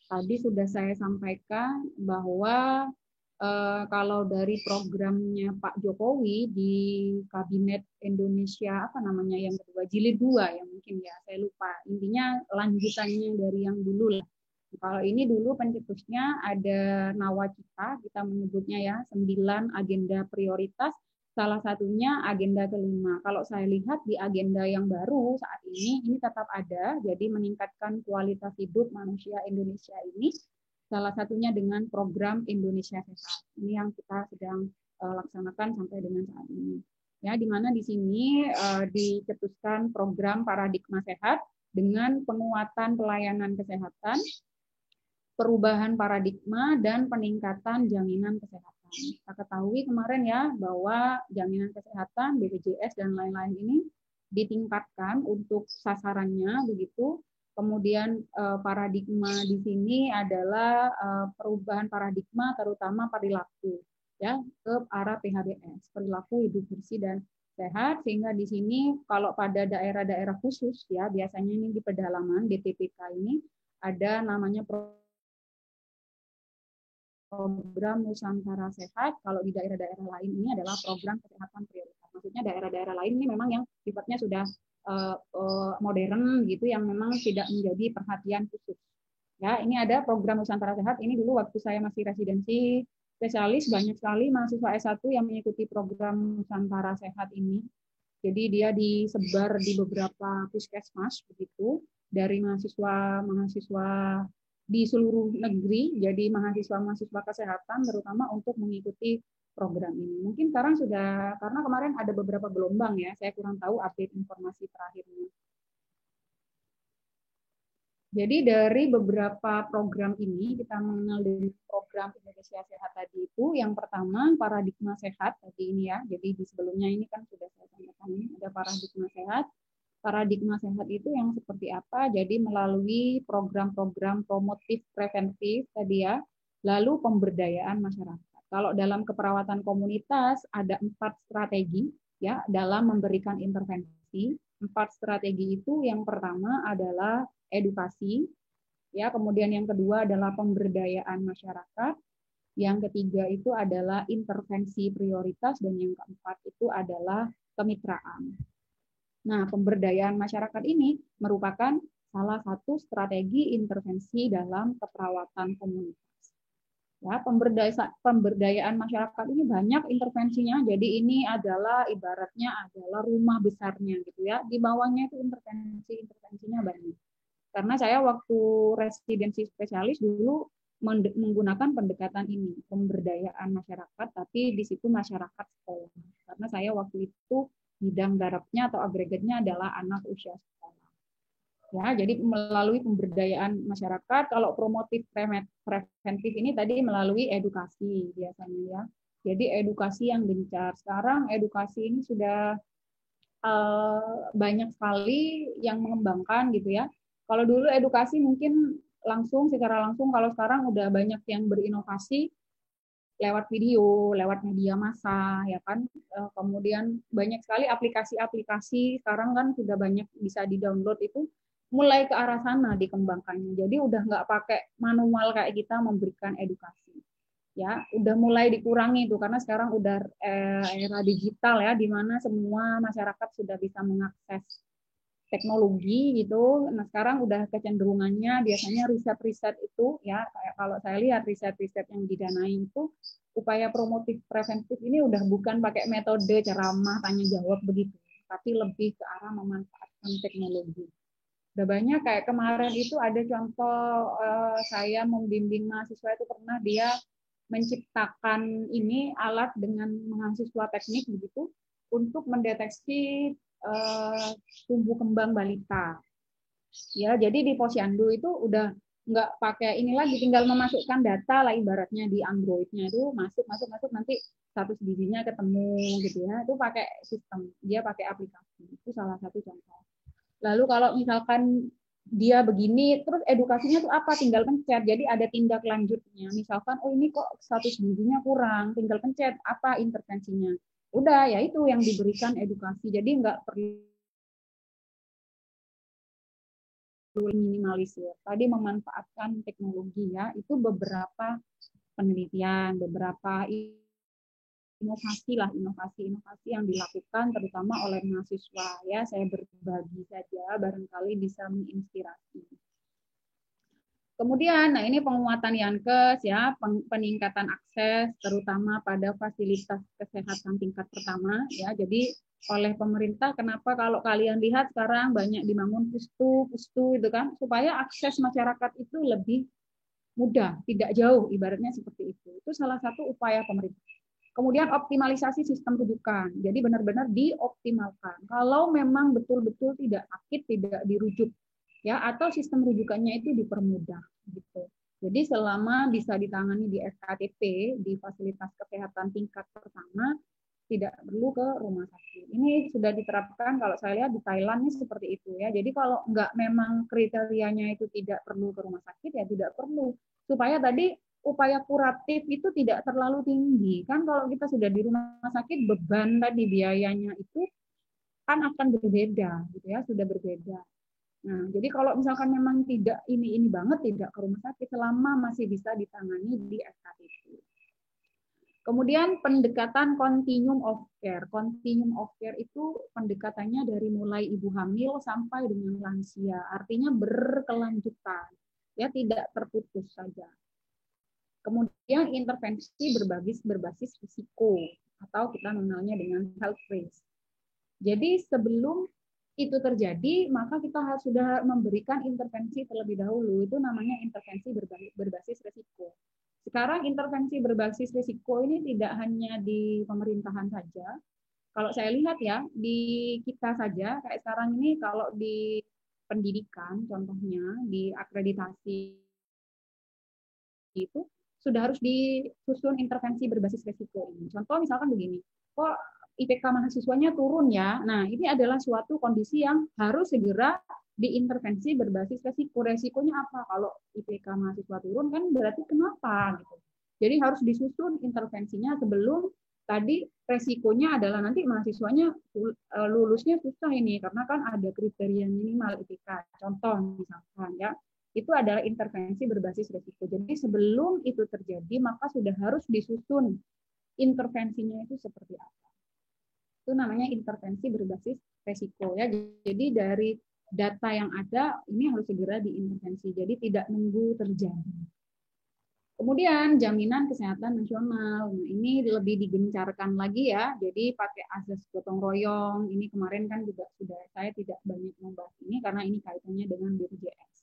tadi sudah saya sampaikan bahwa kalau dari programnya Pak Jokowi di Kabinet Indonesia apa namanya yang kedua, jilid 2 ya mungkin ya, saya lupa, intinya lanjutannya dari yang dulu lah. Kalau ini dulu pencetusnya ada nawacita, kita menyebutnya ya 9 agenda prioritas, salah satunya agenda kelima. Kalau saya lihat di agenda yang baru saat ini tetap ada, jadi meningkatkan kualitas hidup manusia Indonesia ini, salah satunya dengan program Indonesia Sehat. Ini yang kita sedang laksanakan sampai dengan saat ini. Ya, di mana di sini dicetuskan program paradigma sehat dengan penguatan pelayanan kesehatan, perubahan paradigma, dan peningkatan jaminan kesehatan. Kita ketahui kemarin ya bahwa jaminan kesehatan, BPJS dan lain-lain ini ditingkatkan untuk sasarannya begitu. Kemudian paradigma di sini adalah perubahan paradigma terutama perilaku ya ke arah PHBS, perilaku hidup bersih dan sehat, sehingga di sini kalau pada daerah-daerah khusus ya biasanya ini di pedalaman DTPK ini ada namanya program Nusantara Sehat. Kalau di daerah-daerah lain ini adalah program kesehatan prioritas. Maksudnya daerah-daerah lain ini memang yang sifatnya sudah modern gitu, yang memang tidak menjadi perhatian khusus. Ya, ini ada program Nusantara Sehat. Ini dulu waktu saya masih residensi spesialis, banyak sekali mahasiswa S1 yang mengikuti program Nusantara Sehat ini. Jadi dia disebar di beberapa puskesmas begitu, dari mahasiswa di seluruh negeri, jadi mahasiswa-mahasiswa kesehatan terutama untuk mengikuti program ini. Mungkin sekarang sudah, karena kemarin ada beberapa gelombang ya, saya kurang tahu update informasi terakhirnya. Jadi dari beberapa program ini, kita mengenal dari program Indonesia Sehat tadi itu, yang pertama paradigma sehat tadi ini ya, jadi di sebelumnya ini kan sudah saya sampaikan, ada paradigma sehat. Paradigma sehat itu yang seperti apa? Jadi melalui program-program promotif preventif tadi ya, lalu pemberdayaan masyarakat. Kalau dalam keperawatan komunitas ada 4 strategi ya dalam memberikan intervensi. 4 strategi itu yang pertama adalah edukasi, ya, kemudian yang kedua adalah pemberdayaan masyarakat, yang ketiga itu adalah intervensi prioritas, dan yang keempat itu adalah kemitraan. Nah, pemberdayaan masyarakat ini merupakan salah satu strategi intervensi dalam keperawatan komunitas. Ya, pemberdayaan masyarakat ini banyak intervensinya. Jadi ini adalah ibaratnya adalah rumah besarnya gitu ya. Di bawahnya itu intervensinya banyak. Karena saya waktu residensi spesialis dulu menggunakan pendekatan ini, pemberdayaan masyarakat, tapi di situ masyarakat sekolah. Karena saya waktu itu bidang darabnya atau agregatnya adalah anak usia sekolah. Ya, jadi melalui pemberdayaan masyarakat, kalau promotif preventif ini tadi melalui edukasi biasanya ya. Jadi edukasi yang gencar. Sekarang edukasi ini sudah banyak sekali yang mengembangkan gitu ya. Kalau dulu edukasi mungkin secara langsung, kalau sekarang udah banyak yang berinovasi lewat video, lewat media massa, ya kan. Kemudian banyak sekali aplikasi-aplikasi sekarang kan sudah banyak bisa di-download, itu mulai ke arah sana dikembangkannya. Jadi udah nggak pakai manual kayak kita memberikan edukasi. Ya, udah mulai dikurangi itu karena sekarang udah era digital ya, di mana semua masyarakat sudah bisa mengakses teknologi gitu. Nah, sekarang udah kecenderungannya biasanya riset-riset itu ya, kayak kalau saya lihat riset-riset yang didanai itu upaya promotif preventif ini udah bukan pakai metode ceramah tanya jawab begitu, tapi lebih ke arah memanfaatkan teknologi. Udah banyak kayak kemarin itu ada contoh, saya membimbing mahasiswa itu pernah dia menciptakan ini alat dengan mahasiswa teknik begitu untuk mendeteksi tumbuh kembang balita. Ya, jadi di Posyandu itu udah nggak pakai ini lagi, tinggal memasukkan data lah ibaratnya di Android-nya itu masuk nanti status gizinya ketemu gitu ya. Itu pakai sistem, dia pakai aplikasi. Itu salah satu contoh. Lalu kalau misalkan dia begini, terus edukasinya tuh apa? Tinggal pencet. Jadi ada tindak lanjutnya. Misalkan, oh ini kok status gizinya kurang, tinggal pencet apa intervensinya. Udah, ya itu yang diberikan edukasi. Jadi nggak perlu minimalisir. Tadi memanfaatkan teknologi ya, itu beberapa penelitian, beberapa inovasi yang dilakukan terutama oleh mahasiswa ya. Saya berbagi saja, barangkali bisa menginspirasi. Kemudian, nah ini penguatan Yankes ya, peningkatan akses terutama pada fasilitas kesehatan tingkat pertama ya. Jadi oleh pemerintah, kenapa kalau kalian lihat sekarang banyak dibangun pustu itu kan, supaya akses masyarakat itu lebih mudah, tidak jauh, ibaratnya seperti itu. Itu salah satu upaya pemerintah. Kemudian optimalisasi sistem rujukan. Jadi benar-benar dioptimalkan. Kalau memang betul-betul tidak sakit, tidak dirujuk ya, atau sistem rujukannya itu dipermudah gitu. Jadi selama bisa ditangani di FKTP, di fasilitas kesehatan tingkat pertama, tidak perlu ke rumah sakit. Ini sudah diterapkan kalau saya lihat di Thailand ini seperti itu ya. Jadi kalau nggak memang kriterianya itu tidak perlu ke rumah sakit ya tidak perlu. Supaya tadi upaya kuratif itu tidak terlalu tinggi. Kan kalau kita sudah di rumah sakit beban tadi biayanya itu kan akan berbeda gitu ya, sudah berbeda. Nah, jadi kalau misalkan memang tidak ini banget, tidak ke rumah sakit selama masih bisa ditangani di FKTP. Kemudian pendekatan continuum of care. Continuum of care itu pendekatannya dari mulai ibu hamil sampai dengan lansia. Artinya berkelanjutan, ya tidak terputus saja. Kemudian intervensi berbasis risiko atau kita mengenalnya dengan health risk. Jadi sebelum itu terjadi, maka kita harus sudah memberikan intervensi terlebih dahulu. Itu namanya intervensi berbasis risiko. Sekarang intervensi berbasis risiko ini tidak hanya di pemerintahan saja. Kalau saya lihat ya, di kita saja, kayak sekarang ini kalau di pendidikan, contohnya di akreditasi itu sudah harus disusun intervensi berbasis risiko ini. Contoh misalkan begini, kok IPK mahasiswanya turun ya. Nah, ini adalah suatu kondisi yang harus segera diintervensi berbasis risiko. Resikonya apa? Kalau IPK mahasiswa turun kan berarti kenapa gitu. Jadi harus disusun intervensinya sebelum tadi resikonya adalah nanti mahasiswanya lulusnya susah ini karena kan ada kriteria minimal IPK. Contoh misalkan ya, itu adalah intervensi berbasis risiko. Jadi sebelum itu terjadi maka sudah harus disusun intervensinya itu seperti apa. Itu namanya intervensi berbasis risiko ya. Jadi dari data yang ada ini harus segera diintervensi. Jadi tidak nunggu terjadi. Kemudian jaminan kesehatan nasional. Nah, ini lebih digencarkan lagi ya. Jadi pakai asas gotong royong. Ini kemarin kan juga sudah saya tidak banyak membahas ini karena ini kaitannya dengan BPJS.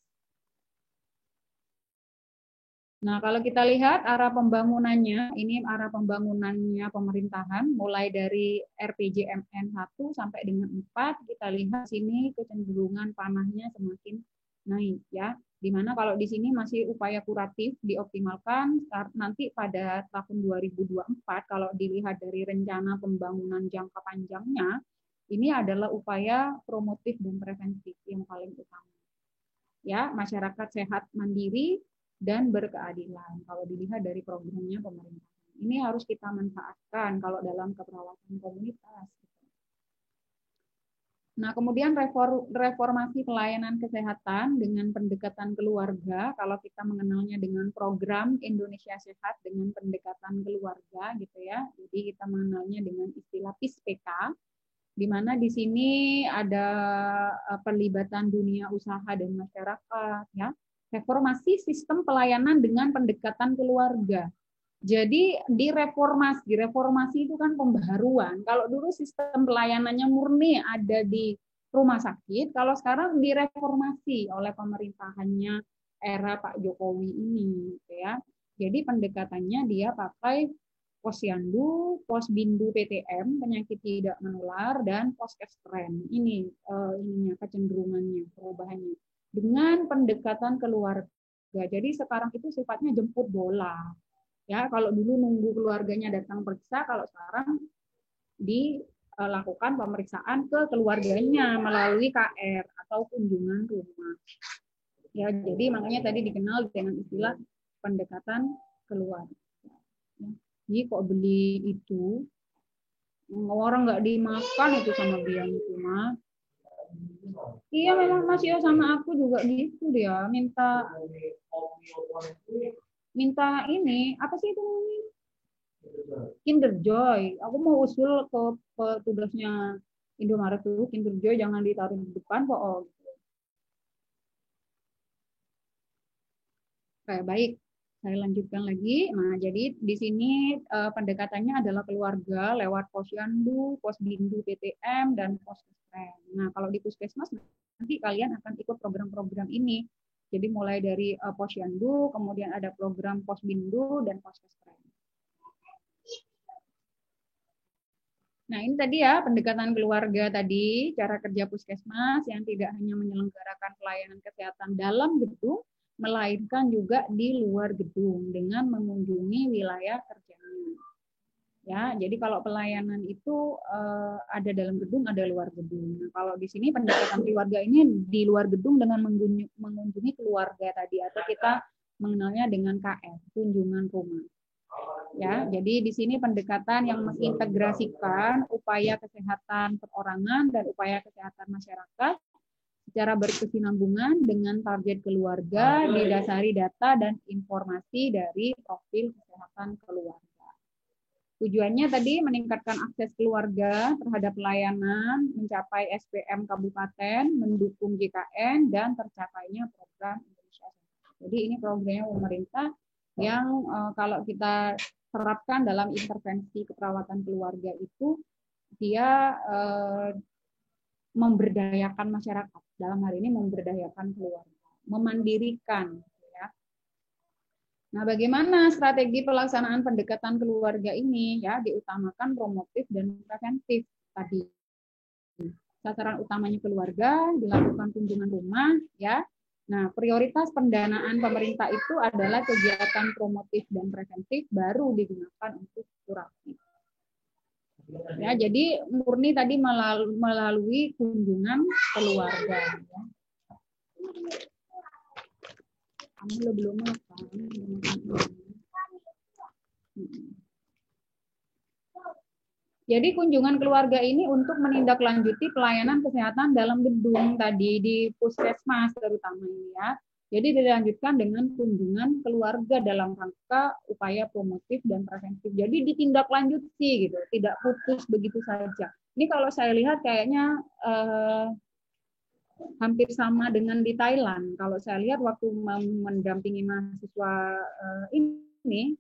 Nah, kalau kita lihat arah pembangunannya, ini arah pembangunannya pemerintahan mulai dari RPJMN 1 sampai dengan 4, kita lihat sini kecenderungan panahnya semakin naik ya. Dimana kalau di sini masih upaya kuratif dioptimalkan nanti pada tahun 2024 kalau dilihat dari rencana pembangunan jangka panjangnya, ini adalah upaya promotif dan preventif yang paling utama. Ya, masyarakat sehat mandiri dan berkeadilan. Kalau dilihat dari programnya pemerintah, ini harus kita manfaatkan kalau dalam keperawatan komunitas. Nah, kemudian reformasi pelayanan kesehatan dengan pendekatan keluarga. Kalau kita mengenalnya dengan program Indonesia Sehat dengan pendekatan keluarga, gitu ya. Jadi kita mengenalnya dengan istilah PISPK, di mana di sini ada perlibatan dunia usaha dan masyarakat, ya. Reformasi sistem pelayanan dengan pendekatan keluarga. Jadi reformasi itu kan pembaharuan. Kalau dulu sistem pelayanannya murni ada di rumah sakit, kalau sekarang direformasi oleh pemerintahannya era Pak Jokowi ini, gitu ya. Jadi pendekatannya dia pakai posyandu, posbindu PTM penyakit tidak menular dan poskestren. Ini ininya kecenderungannya, perubahannya dengan pendekatan keluarga. Jadi sekarang itu sifatnya jemput bola. Ya, kalau dulu nunggu keluarganya datang periksa, kalau sekarang dilakukan pemeriksaan ke keluarganya melalui KR atau kunjungan rumah. Ya, jadi makanya tadi dikenal dengan istilah pendekatan keluarga. Jadi kok beli itu orang nggak dimakan itu sama dia itu mah. Iya memang Mas ya sama aku juga gitu dia minta ini apa sih itu Kinder Joy. Aku mau usul ke petugasnya Indomaret tuh Kinder Joy jangan ditaruh di depan kok. Oh, gitu. Oke, baik. Saya lanjutkan lagi. Nah, jadi di sini pendekatannya adalah keluarga lewat posyandu, posbindu PTM, dan poskesmas. Nah, kalau di puskesmas nanti kalian akan ikut program-program ini. Jadi mulai dari posyandu, kemudian ada program posbindu dan poskesmas. Nah, ini tadi ya pendekatan keluarga tadi, cara kerja puskesmas yang tidak hanya menyelenggarakan pelayanan kesehatan dalam gedung, melainkan juga di luar gedung dengan mengunjungi wilayah kerjanya. Ya, jadi kalau pelayanan itu ada dalam gedung, ada luar gedung. Nah, kalau di sini pendekatan keluarga ini di luar gedung dengan mengunjungi keluarga tadi atau kita mengenalnya dengan KR, kunjungan rumah. Ya, jadi di sini pendekatan yang mengintegrasikan upaya kesehatan perorangan dan upaya kesehatan masyarakat secara berkesinambungan dengan target keluarga didasari data dan informasi dari profil kesehatan keluarga. Tujuannya tadi meningkatkan akses keluarga terhadap pelayanan, mencapai SPM kabupaten, mendukung JKN, dan tercapainya program Indonesia Sehat. Jadi ini programnya pemerintah yang kalau kita terapkan dalam intervensi keperawatan keluarga itu dia memberdayakan masyarakat. Dalam hal ini memberdayakan keluarga, memandirikan. Ya. Nah, bagaimana strategi pelaksanaan pendekatan keluarga ini? Ya, diutamakan promotif dan preventif tadi. Sasaran utamanya keluarga, dilakukan kunjungan rumah, ya. Nah, prioritas pendanaan pemerintah itu adalah kegiatan promotif dan preventif, baru digunakan untuk kuratif. Ya, jadi murni tadi melalui kunjungan keluarga. Ya. Kamu belum makan. Jadi kunjungan keluarga ini untuk menindaklanjuti pelayanan kesehatan dalam gedung tadi di puskesmas terutama ini ya. Jadi dilanjutkan dengan kunjungan keluarga dalam rangka upaya promotif dan preventif. Jadi ditindaklanjuti gitu, tidak putus begitu saja. Ini kalau saya lihat kayaknya hampir sama dengan di Thailand. Kalau saya lihat waktu mendampingi mahasiswa ini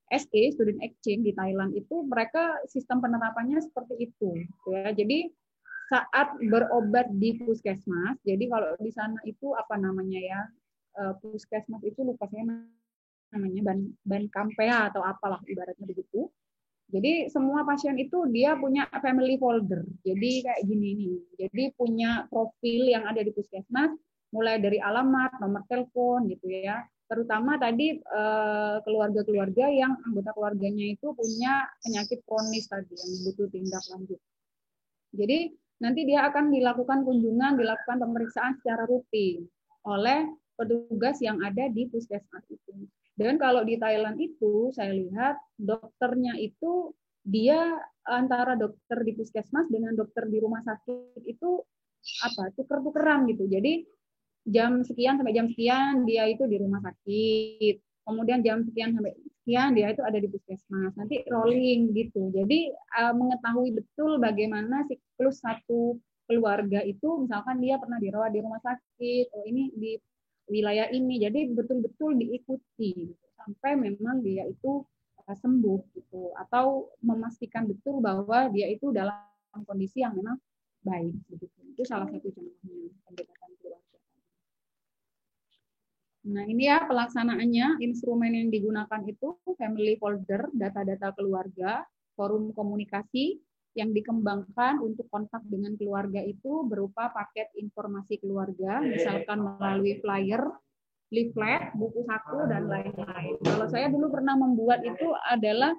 SE, student exchange di Thailand itu mereka sistem penerapannya seperti itu ya. Jadi saat berobat di puskesmas, jadi kalau di sana itu apa namanya ya, puskesmas itu lupa saya namanya, ban kampea atau apalah ibaratnya begitu. Jadi semua pasien itu dia punya family folder. Jadi kayak gini nih. Jadi punya profil yang ada di puskesmas, mulai dari alamat, nomor telepon gitu ya. Terutama tadi keluarga-keluarga yang anggota keluarganya itu punya penyakit kronis tadi yang butuh tindak lanjut. Jadi nanti dia akan dilakukan kunjungan, dilakukan pemeriksaan secara rutin oleh petugas yang ada di puskesmas itu. Dan kalau di Thailand itu saya lihat dokternya itu dia antara dokter di puskesmas dengan dokter di rumah sakit itu apa tuker-tukeran gitu. Jadi jam sekian sampai jam sekian dia itu di rumah sakit, kemudian jam sekian sampai sekian dia itu ada di puskesmas, nanti rolling gitu. Jadi mengetahui betul bagaimana siklus satu keluarga itu, misalkan dia pernah dirawat di rumah sakit, oh ini di wilayah ini, jadi betul-betul diikuti gitu, sampai memang dia itu sembuh gitu, atau memastikan betul bahwa dia itu dalam kondisi yang memang baik begitu. Itu salah satu contohnya pendekatan keluarga. Nah, ini ya pelaksanaannya, instrumen yang digunakan itu family folder, data-data keluarga, forum komunikasi yang dikembangkan untuk kontak dengan keluarga itu berupa paket informasi keluarga, misalkan melalui flyer, leaflet, buku saku, dan lain-lain. Kalau saya dulu pernah membuat itu adalah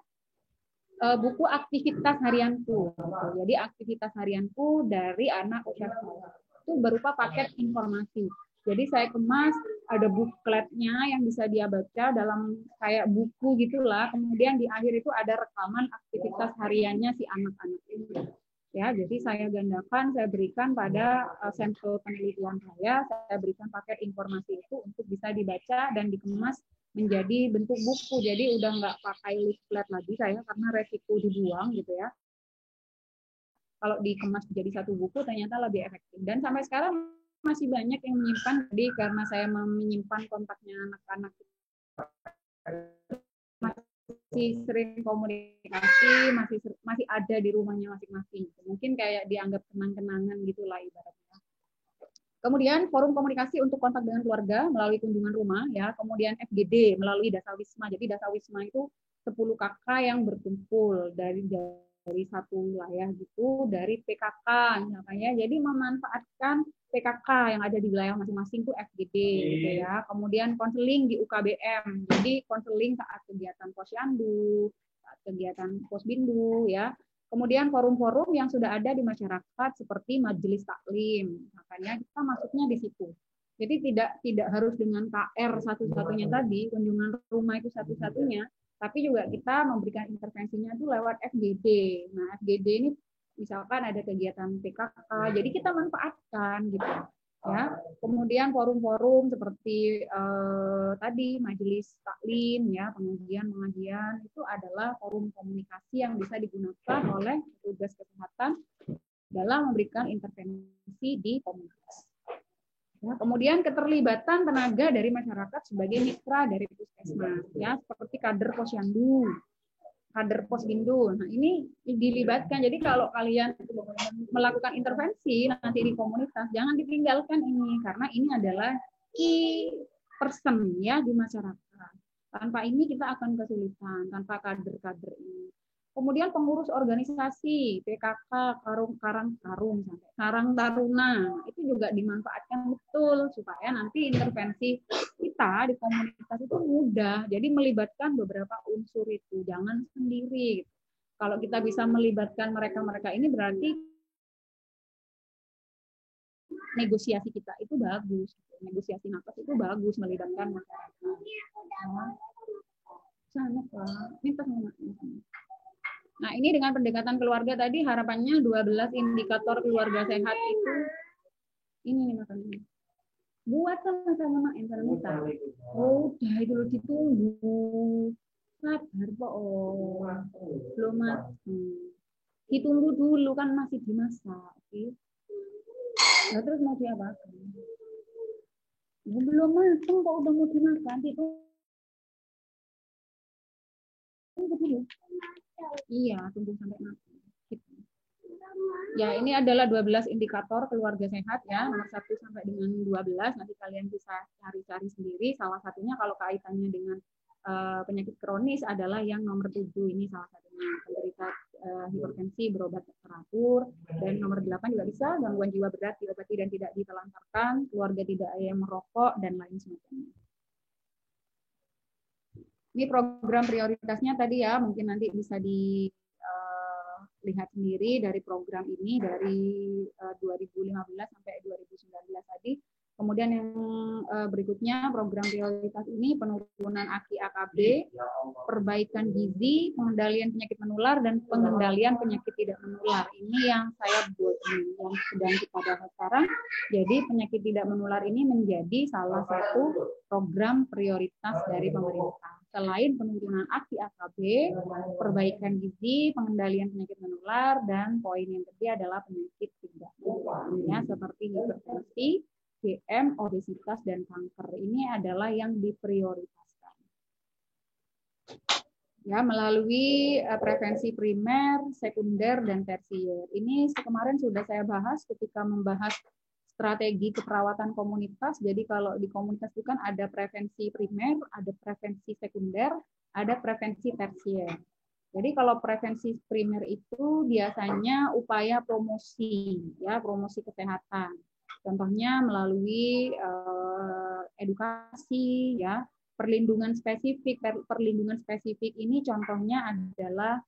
buku aktivitas harianku. Jadi aktivitas harianku dari anak usia itu berupa paket informasi. Jadi saya kemas, ada bukletnya yang bisa dia baca dalam kayak buku gitulah. Kemudian di akhir itu ada rekaman aktivitas hariannya si anak-anak ini. Ya, jadi saya gandakan, saya berikan pada sampel penelitian saya berikan paket informasi itu untuk bisa dibaca dan dikemas menjadi bentuk buku. Jadi udah nggak pakai leaflet lagi saya karena resiko dibuang gitu ya. Kalau dikemas jadi satu buku ternyata lebih efektif. Dan sampai sekarang masih banyak yang menyimpan, jadi karena saya menyimpan kontaknya anak-anak masih sering komunikasi, masih ada di rumahnya masing-masing. Mungkin kayak dianggap kenang-kenangan gitulah ibaratnya. Kemudian forum komunikasi untuk kontak dengan keluarga melalui kunjungan rumah ya, kemudian FGD melalui Dasawisma. Jadi Dasawisma itu 10 kakak yang berkumpul dari satu wilayah gitu, dari PKK misalnya. Jadi memanfaatkan PKK yang ada di wilayah masing-masing itu FGD gitu ya. Kemudian konseling di UKBM. Jadi konseling saat kegiatan posyandu, saat kegiatan posbindu ya. Kemudian forum-forum yang sudah ada di masyarakat seperti majelis taklim. Makanya kita masuknya di situ. Jadi tidak harus dengan KR satu-satunya tadi, kunjungan rumah itu satu-satunya, tapi juga kita memberikan intervensinya itu lewat FGD. Nah, FGD ini misalkan ada kegiatan PKK, jadi kita manfaatkan gitu ya. Kemudian forum-forum seperti tadi majelis taklim ya, pengajian itu adalah forum komunikasi yang bisa digunakan oleh petugas kesehatan dalam memberikan intervensi di komunitas. Ya, kemudian keterlibatan tenaga dari masyarakat sebagai mitra dari puskesmas ya, seperti kader posyandu, kader posbindu. Nah, ini dilibatkan. Jadi kalau kalian melakukan intervensi nanti di komunitas, jangan ditinggalkan ini, karena ini adalah key person ya di masyarakat. Tanpa ini kita akan kesulitan, tanpa kader-kader ini. Kemudian pengurus organisasi, PKK, Karang sampai Karang Taruna, itu juga dimanfaatkan betul supaya nanti intervensi kita di komunitas itu mudah. Jadi melibatkan beberapa unsur itu, jangan sendiri. Kalau kita bisa melibatkan mereka-mereka ini berarti negosiasi kita itu bagus. Negosiasi nafas itu bagus melibatkan masyarakat. Sana Pak, minta sama. Nah, ini dengan pendekatan keluarga tadi harapannya 12 indikator keluarga sehat itu ini nih makanya. Buat sama-sama minta. Oh, udah itu loh ditunggu. Sabar Pak. Oh, belum matang. Ditunggu dulu kan masih dimasak. Oke. Nah, terus mau diapakan? Belum matang kok udah mau dimakan. Tunggu dulu. Iya, tunggu sampai mati. Gitu. Ya, ini adalah 12 indikator keluarga sehat ya, nomor 1 sampai dengan 12. Nanti kalian bisa cari-cari sendiri. Salah satunya kalau kaitannya dengan penyakit kronis adalah yang nomor 7 ini salah satunya. Penderita hipertensi berobat teratur, dan nomor 8 juga bisa gangguan jiwa berat diobati dan tidak ditelantarkan, keluarga tidak ada yang merokok dan lain sebagainya. Ini program prioritasnya tadi ya, mungkin nanti bisa dilihat sendiri dari program ini dari 2015 sampai 2019 tadi. Kemudian yang berikutnya program prioritas ini penurunan AKI-AKB, perbaikan gizi, pengendalian penyakit menular, dan pengendalian penyakit tidak menular. Ini yang saya buat ini, yang sedang kita bahas sekarang. Jadi penyakit tidak menular ini menjadi salah satu program prioritas dari pemerintah. Selain penurunan AKI-AKB, perbaikan gizi, pengendalian penyakit menular, dan poin yang ketiga adalah penyakit tidak menular, ya, seperti hipertensi, DM, obesitas, dan kanker. Ini adalah yang diprioritaskan. Ya, melalui prevensi primer, sekunder, dan tersier. Ini kemarin sudah saya bahas ketika membahas strategi keperawatan komunitas. Jadi kalau di komunitas itu kan ada prevensi primer, ada prevensi sekunder, ada prevensi tersier. Jadi kalau prevensi primer itu biasanya upaya promosi, ya, promosi kesehatan. Contohnya melalui edukasi, ya, perlindungan spesifik. Perlindungan spesifik ini contohnya adalah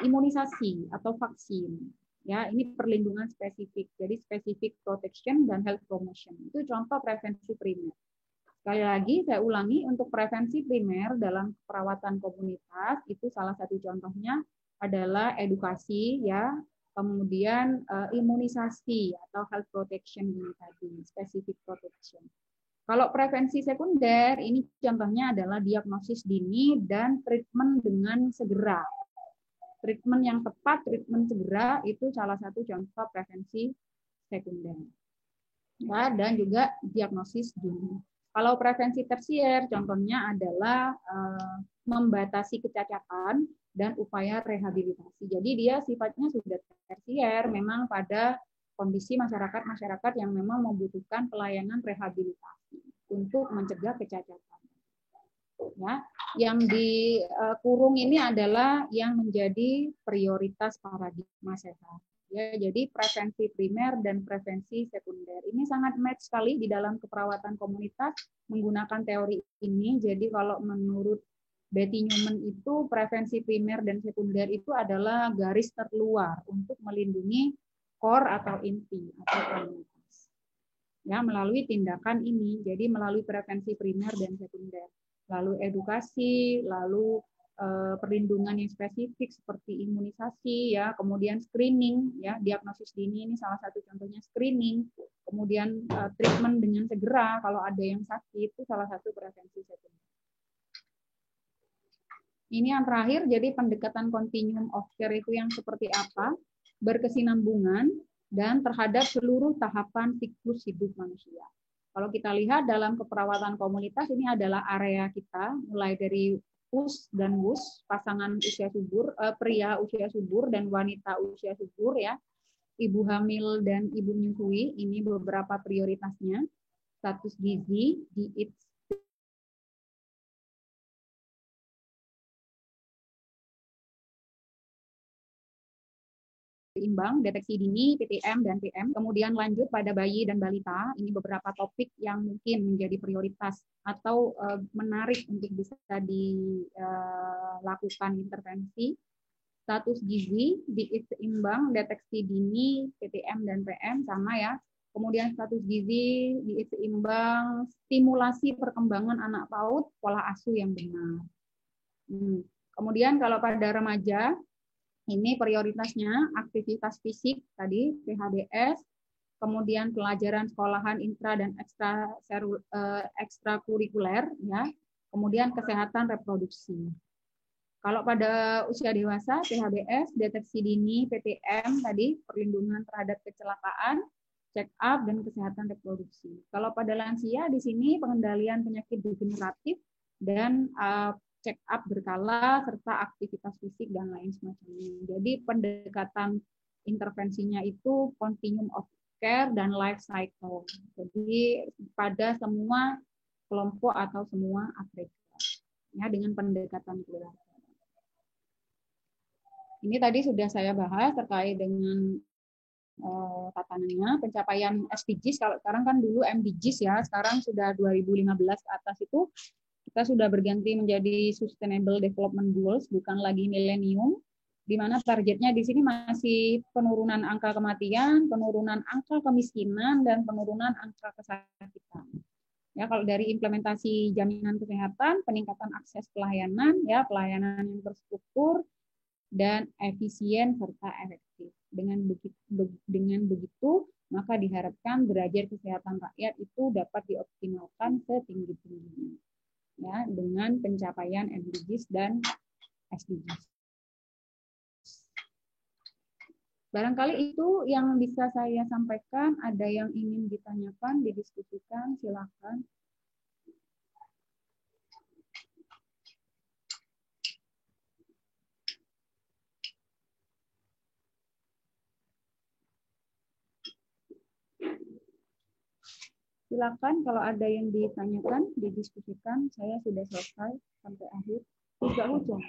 imunisasi atau vaksin. Ya, ini perlindungan spesifik. Jadi specific protection dan health promotion. Itu contoh prevensi primer. Sekali lagi saya ulangi, untuk prevensi primer dalam perawatan komunitas itu salah satu contohnya adalah edukasi, ya, kemudian imunisasi atau health protection ini tadi, specific protection. Kalau prevensi sekunder ini contohnya adalah diagnosis dini dan treatment dengan segera. Treatment yang tepat, treatment segera itu salah satu contoh prevensi sekunder. Ya, dan juga diagnosis dini. Kalau prevensi tersier contohnya adalah membatasi kecacatan dan upaya rehabilitasi. Jadi dia sifatnya sudah tersier memang pada kondisi masyarakat yang memang membutuhkan pelayanan rehabilitasi untuk mencegah kecacatan. Ya, yang dikurung ini adalah yang menjadi prioritas paradigma sehat. Ya, jadi prevensi primer dan prevensi sekunder ini sangat match sekali di dalam keperawatan komunitas menggunakan teori ini. Jadi kalau menurut Betty Newman itu prevensi primer dan sekunder itu adalah garis terluar untuk melindungi core atau inti atau komunitas. Ya, melalui tindakan ini. Jadi melalui prevensi primer dan sekunder. Lalu edukasi, lalu perlindungan yang spesifik seperti imunisasi, ya, kemudian screening, ya, diagnosis dini ini salah satu contohnya screening, kemudian treatment dengan segera kalau ada yang sakit itu salah satu prevensi sekunder. Ini yang terakhir, jadi pendekatan continuum of care itu yang seperti apa, berkesinambungan dan terhadap seluruh tahapan siklus hidup manusia. Kalau kita lihat dalam keperawatan komunitas ini adalah area kita, mulai dari pus dan wus, pasangan usia subur, pria usia subur dan wanita usia subur, ya. ibu hamil dan ibu menyusui, ini beberapa prioritasnya. Status gizi, seimbang, deteksi dini, PTM dan PM. Kemudian lanjut pada bayi dan balita. Ini beberapa topik yang mungkin menjadi prioritas atau menarik untuk bisa dilakukan intervensi. Status gizi, seimbang, deteksi dini, PTM dan PM sama ya. Kemudian status gizi, seimbang, stimulasi perkembangan anak PAUD, pola asuh yang benar. Kemudian kalau pada remaja, ini prioritasnya aktivitas fisik tadi PHBS, kemudian pelajaran sekolahan intra dan ekstrakurikuler ya, kemudian kesehatan reproduksi. Kalau pada usia dewasa PHBS, deteksi dini, PTM tadi perlindungan terhadap kecelakaan, check up dan kesehatan reproduksi. Kalau pada lansia di sini pengendalian penyakit degeneratif dan check up berkala serta aktivitas fisik dan lain semacamnya. Jadi pendekatan intervensinya itu continuum of care dan life cycle. Jadi pada semua kelompok atau semua agregat ya dengan pendekatan keluarga. Ini tadi sudah saya bahas terkait dengan tatanannya, pencapaian SDGs. Kalau sekarang kan dulu MDGs ya, sekarang sudah 2015 atas itu kita sudah berganti menjadi Sustainable Development Goals, bukan lagi milenium, di mana targetnya di sini masih penurunan angka kematian, penurunan angka kemiskinan, dan penurunan angka kesakitan. Ya, kalau dari implementasi jaminan kesehatan, peningkatan akses pelayanan, ya pelayanan yang terstruktur dan efisien serta efektif. Dengan begitu, maka diharapkan derajat kesehatan rakyat itu dapat dioptimalkan setinggi-tingginya. Ya, dengan pencapaian MDGs dan SDGs. Barangkali itu yang bisa saya sampaikan. Ada yang ingin ditanyakan, didiskusikan, silakan. Silakan kalau ada yang ditanyakan, didiskusikan. Saya sudah selesai sampai akhir. Tidak hujan.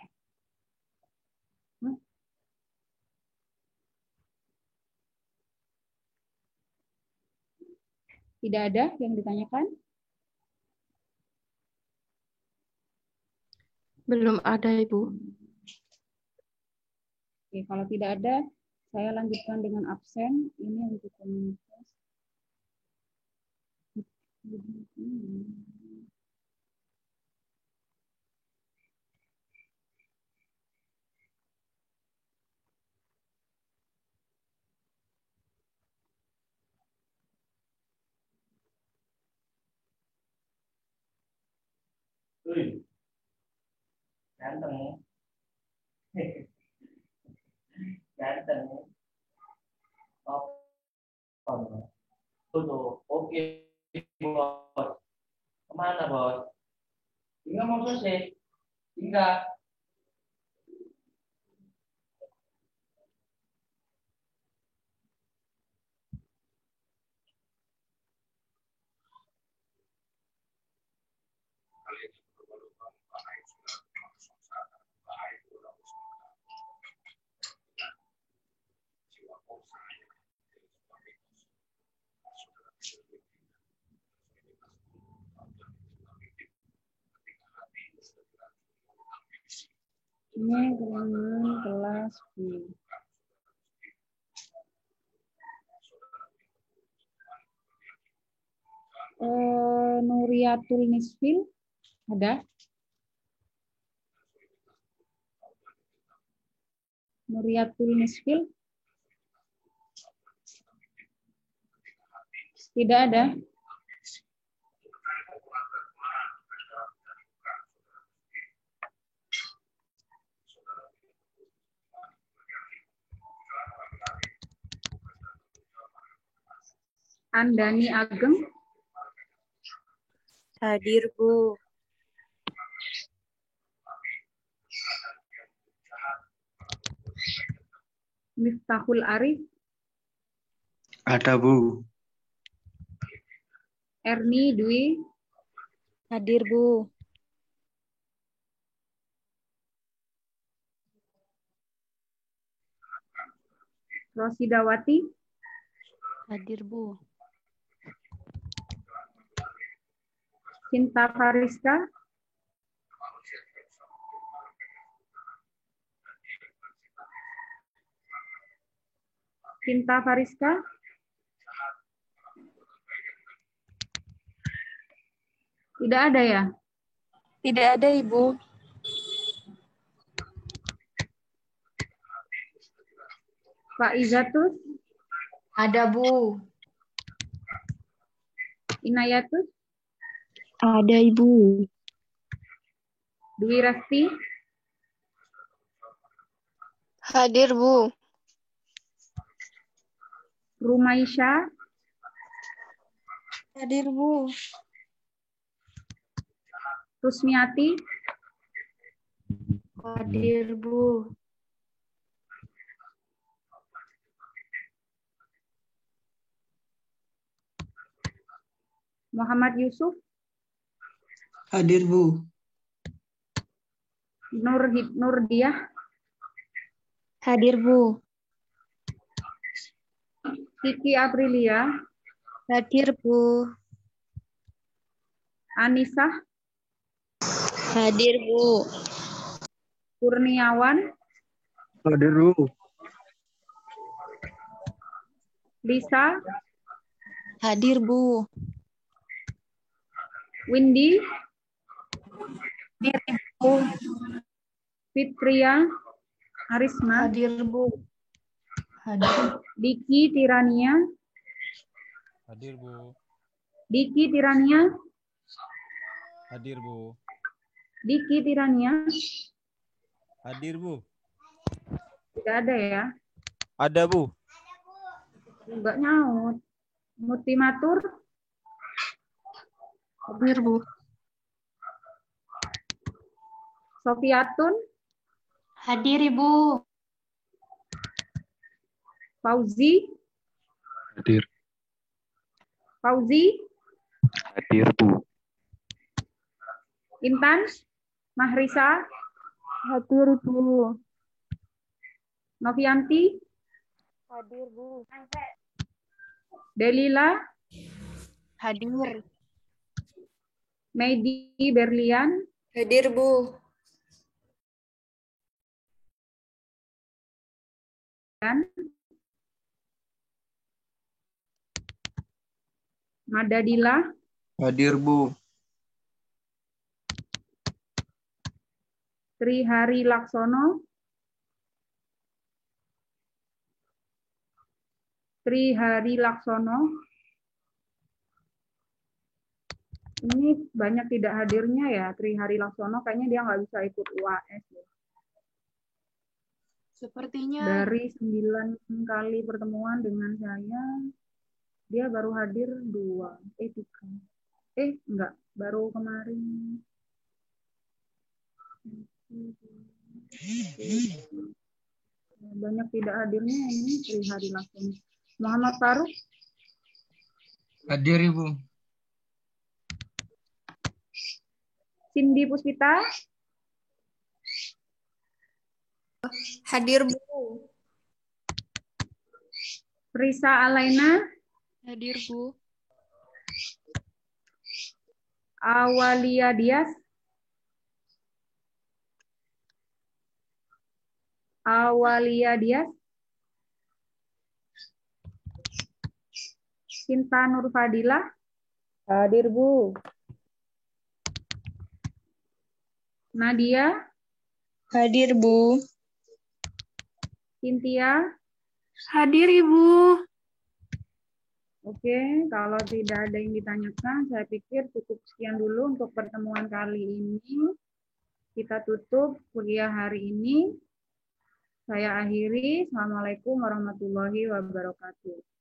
Tidak ada yang ditanyakan? Belum ada, Ibu. Oke, kalau tidak ada, saya lanjutkan dengan absen. Ini untuk komunitas. Ganteng. Ganteng. Oh, tuh. Oke, bos. Kemana, bos? Enggak mau selesai. Enggak. Ini dengan kelas B. Nuriatul Nisfil ada? Nuriatul Nisfil tidak ada. Andani Ageng Hadir, Bu. Miftahul Arif Ada, Bu. Erni Dwi, Hadir, Bu. Rosidawati, Hadir, Bu. Cinta Fariska, Cinta Fariska, tidak ada ya? Tidak ada, Ibu. Pak Izatus, Ada, Bu. Inayatus, Ada, Ibu. Dwi Rasti, Hadir, Bu. Rumaisya, Hadir, Bu. Rusmiati, Hadir, Bu. Muhammad Yusuf, Hadir, Bu. Nurdiah, Hadir, Bu. Kiki Aprilia, Hadir, Bu. Anisah, Hadir, Bu. Kurniawan, Hadir, Bu. Lisa, Hadir, Bu. Windy, Hadir, Bu. Fitria, Arisma, Hadir, Bu. Hadir. Diki Tirania, Hadir, Bu. Diki Tirania, Hadir, Bu. Diki Tirania, Hadir, Bu. tidak ada ya? Ada, Bu. Enggak nyaut. Mutimatur, Hadir, Bu. Sofiatun, Hadir, Ibu. Fauzi, Hadir. Fauzi, Hadir, Bu. Intan, Mahrisa, Hadir, Bu. Novianti, Hadir, Bu. Delila, Hadir. Medi Berlian, Hadir, Bu. Madadila, Hadir, Bu. Trihari Laksono, Trihari Laksono. Ini banyak tidak hadirnya ya, Trihari Laksono. Kayaknya dia nggak bisa ikut UAS. Ya. Sepertinya Dari 9 kali pertemuan dengan saya, dia baru hadir 3. Enggak, baru kemarin. Banyak tidak hadirnya ini Trihari Laksono. Muhammad Faruk, Hadir, Ibu. Cindy Puspita, hadir, Bu. Risa Alaina, Hadir, Bu. Awalia Dias, Awalia Dias, Cinta Nur Fadila, Hadir, Bu. Nadia, Hadir, Bu. Cynthia. Hadir, Ibu. Oke, kalau tidak ada yang ditanyakan, saya pikir cukup sekian dulu untuk pertemuan kali ini. Kita tutup kuliah hari ini. Saya akhiri. Assalamualaikum warahmatullahi wabarakatuh.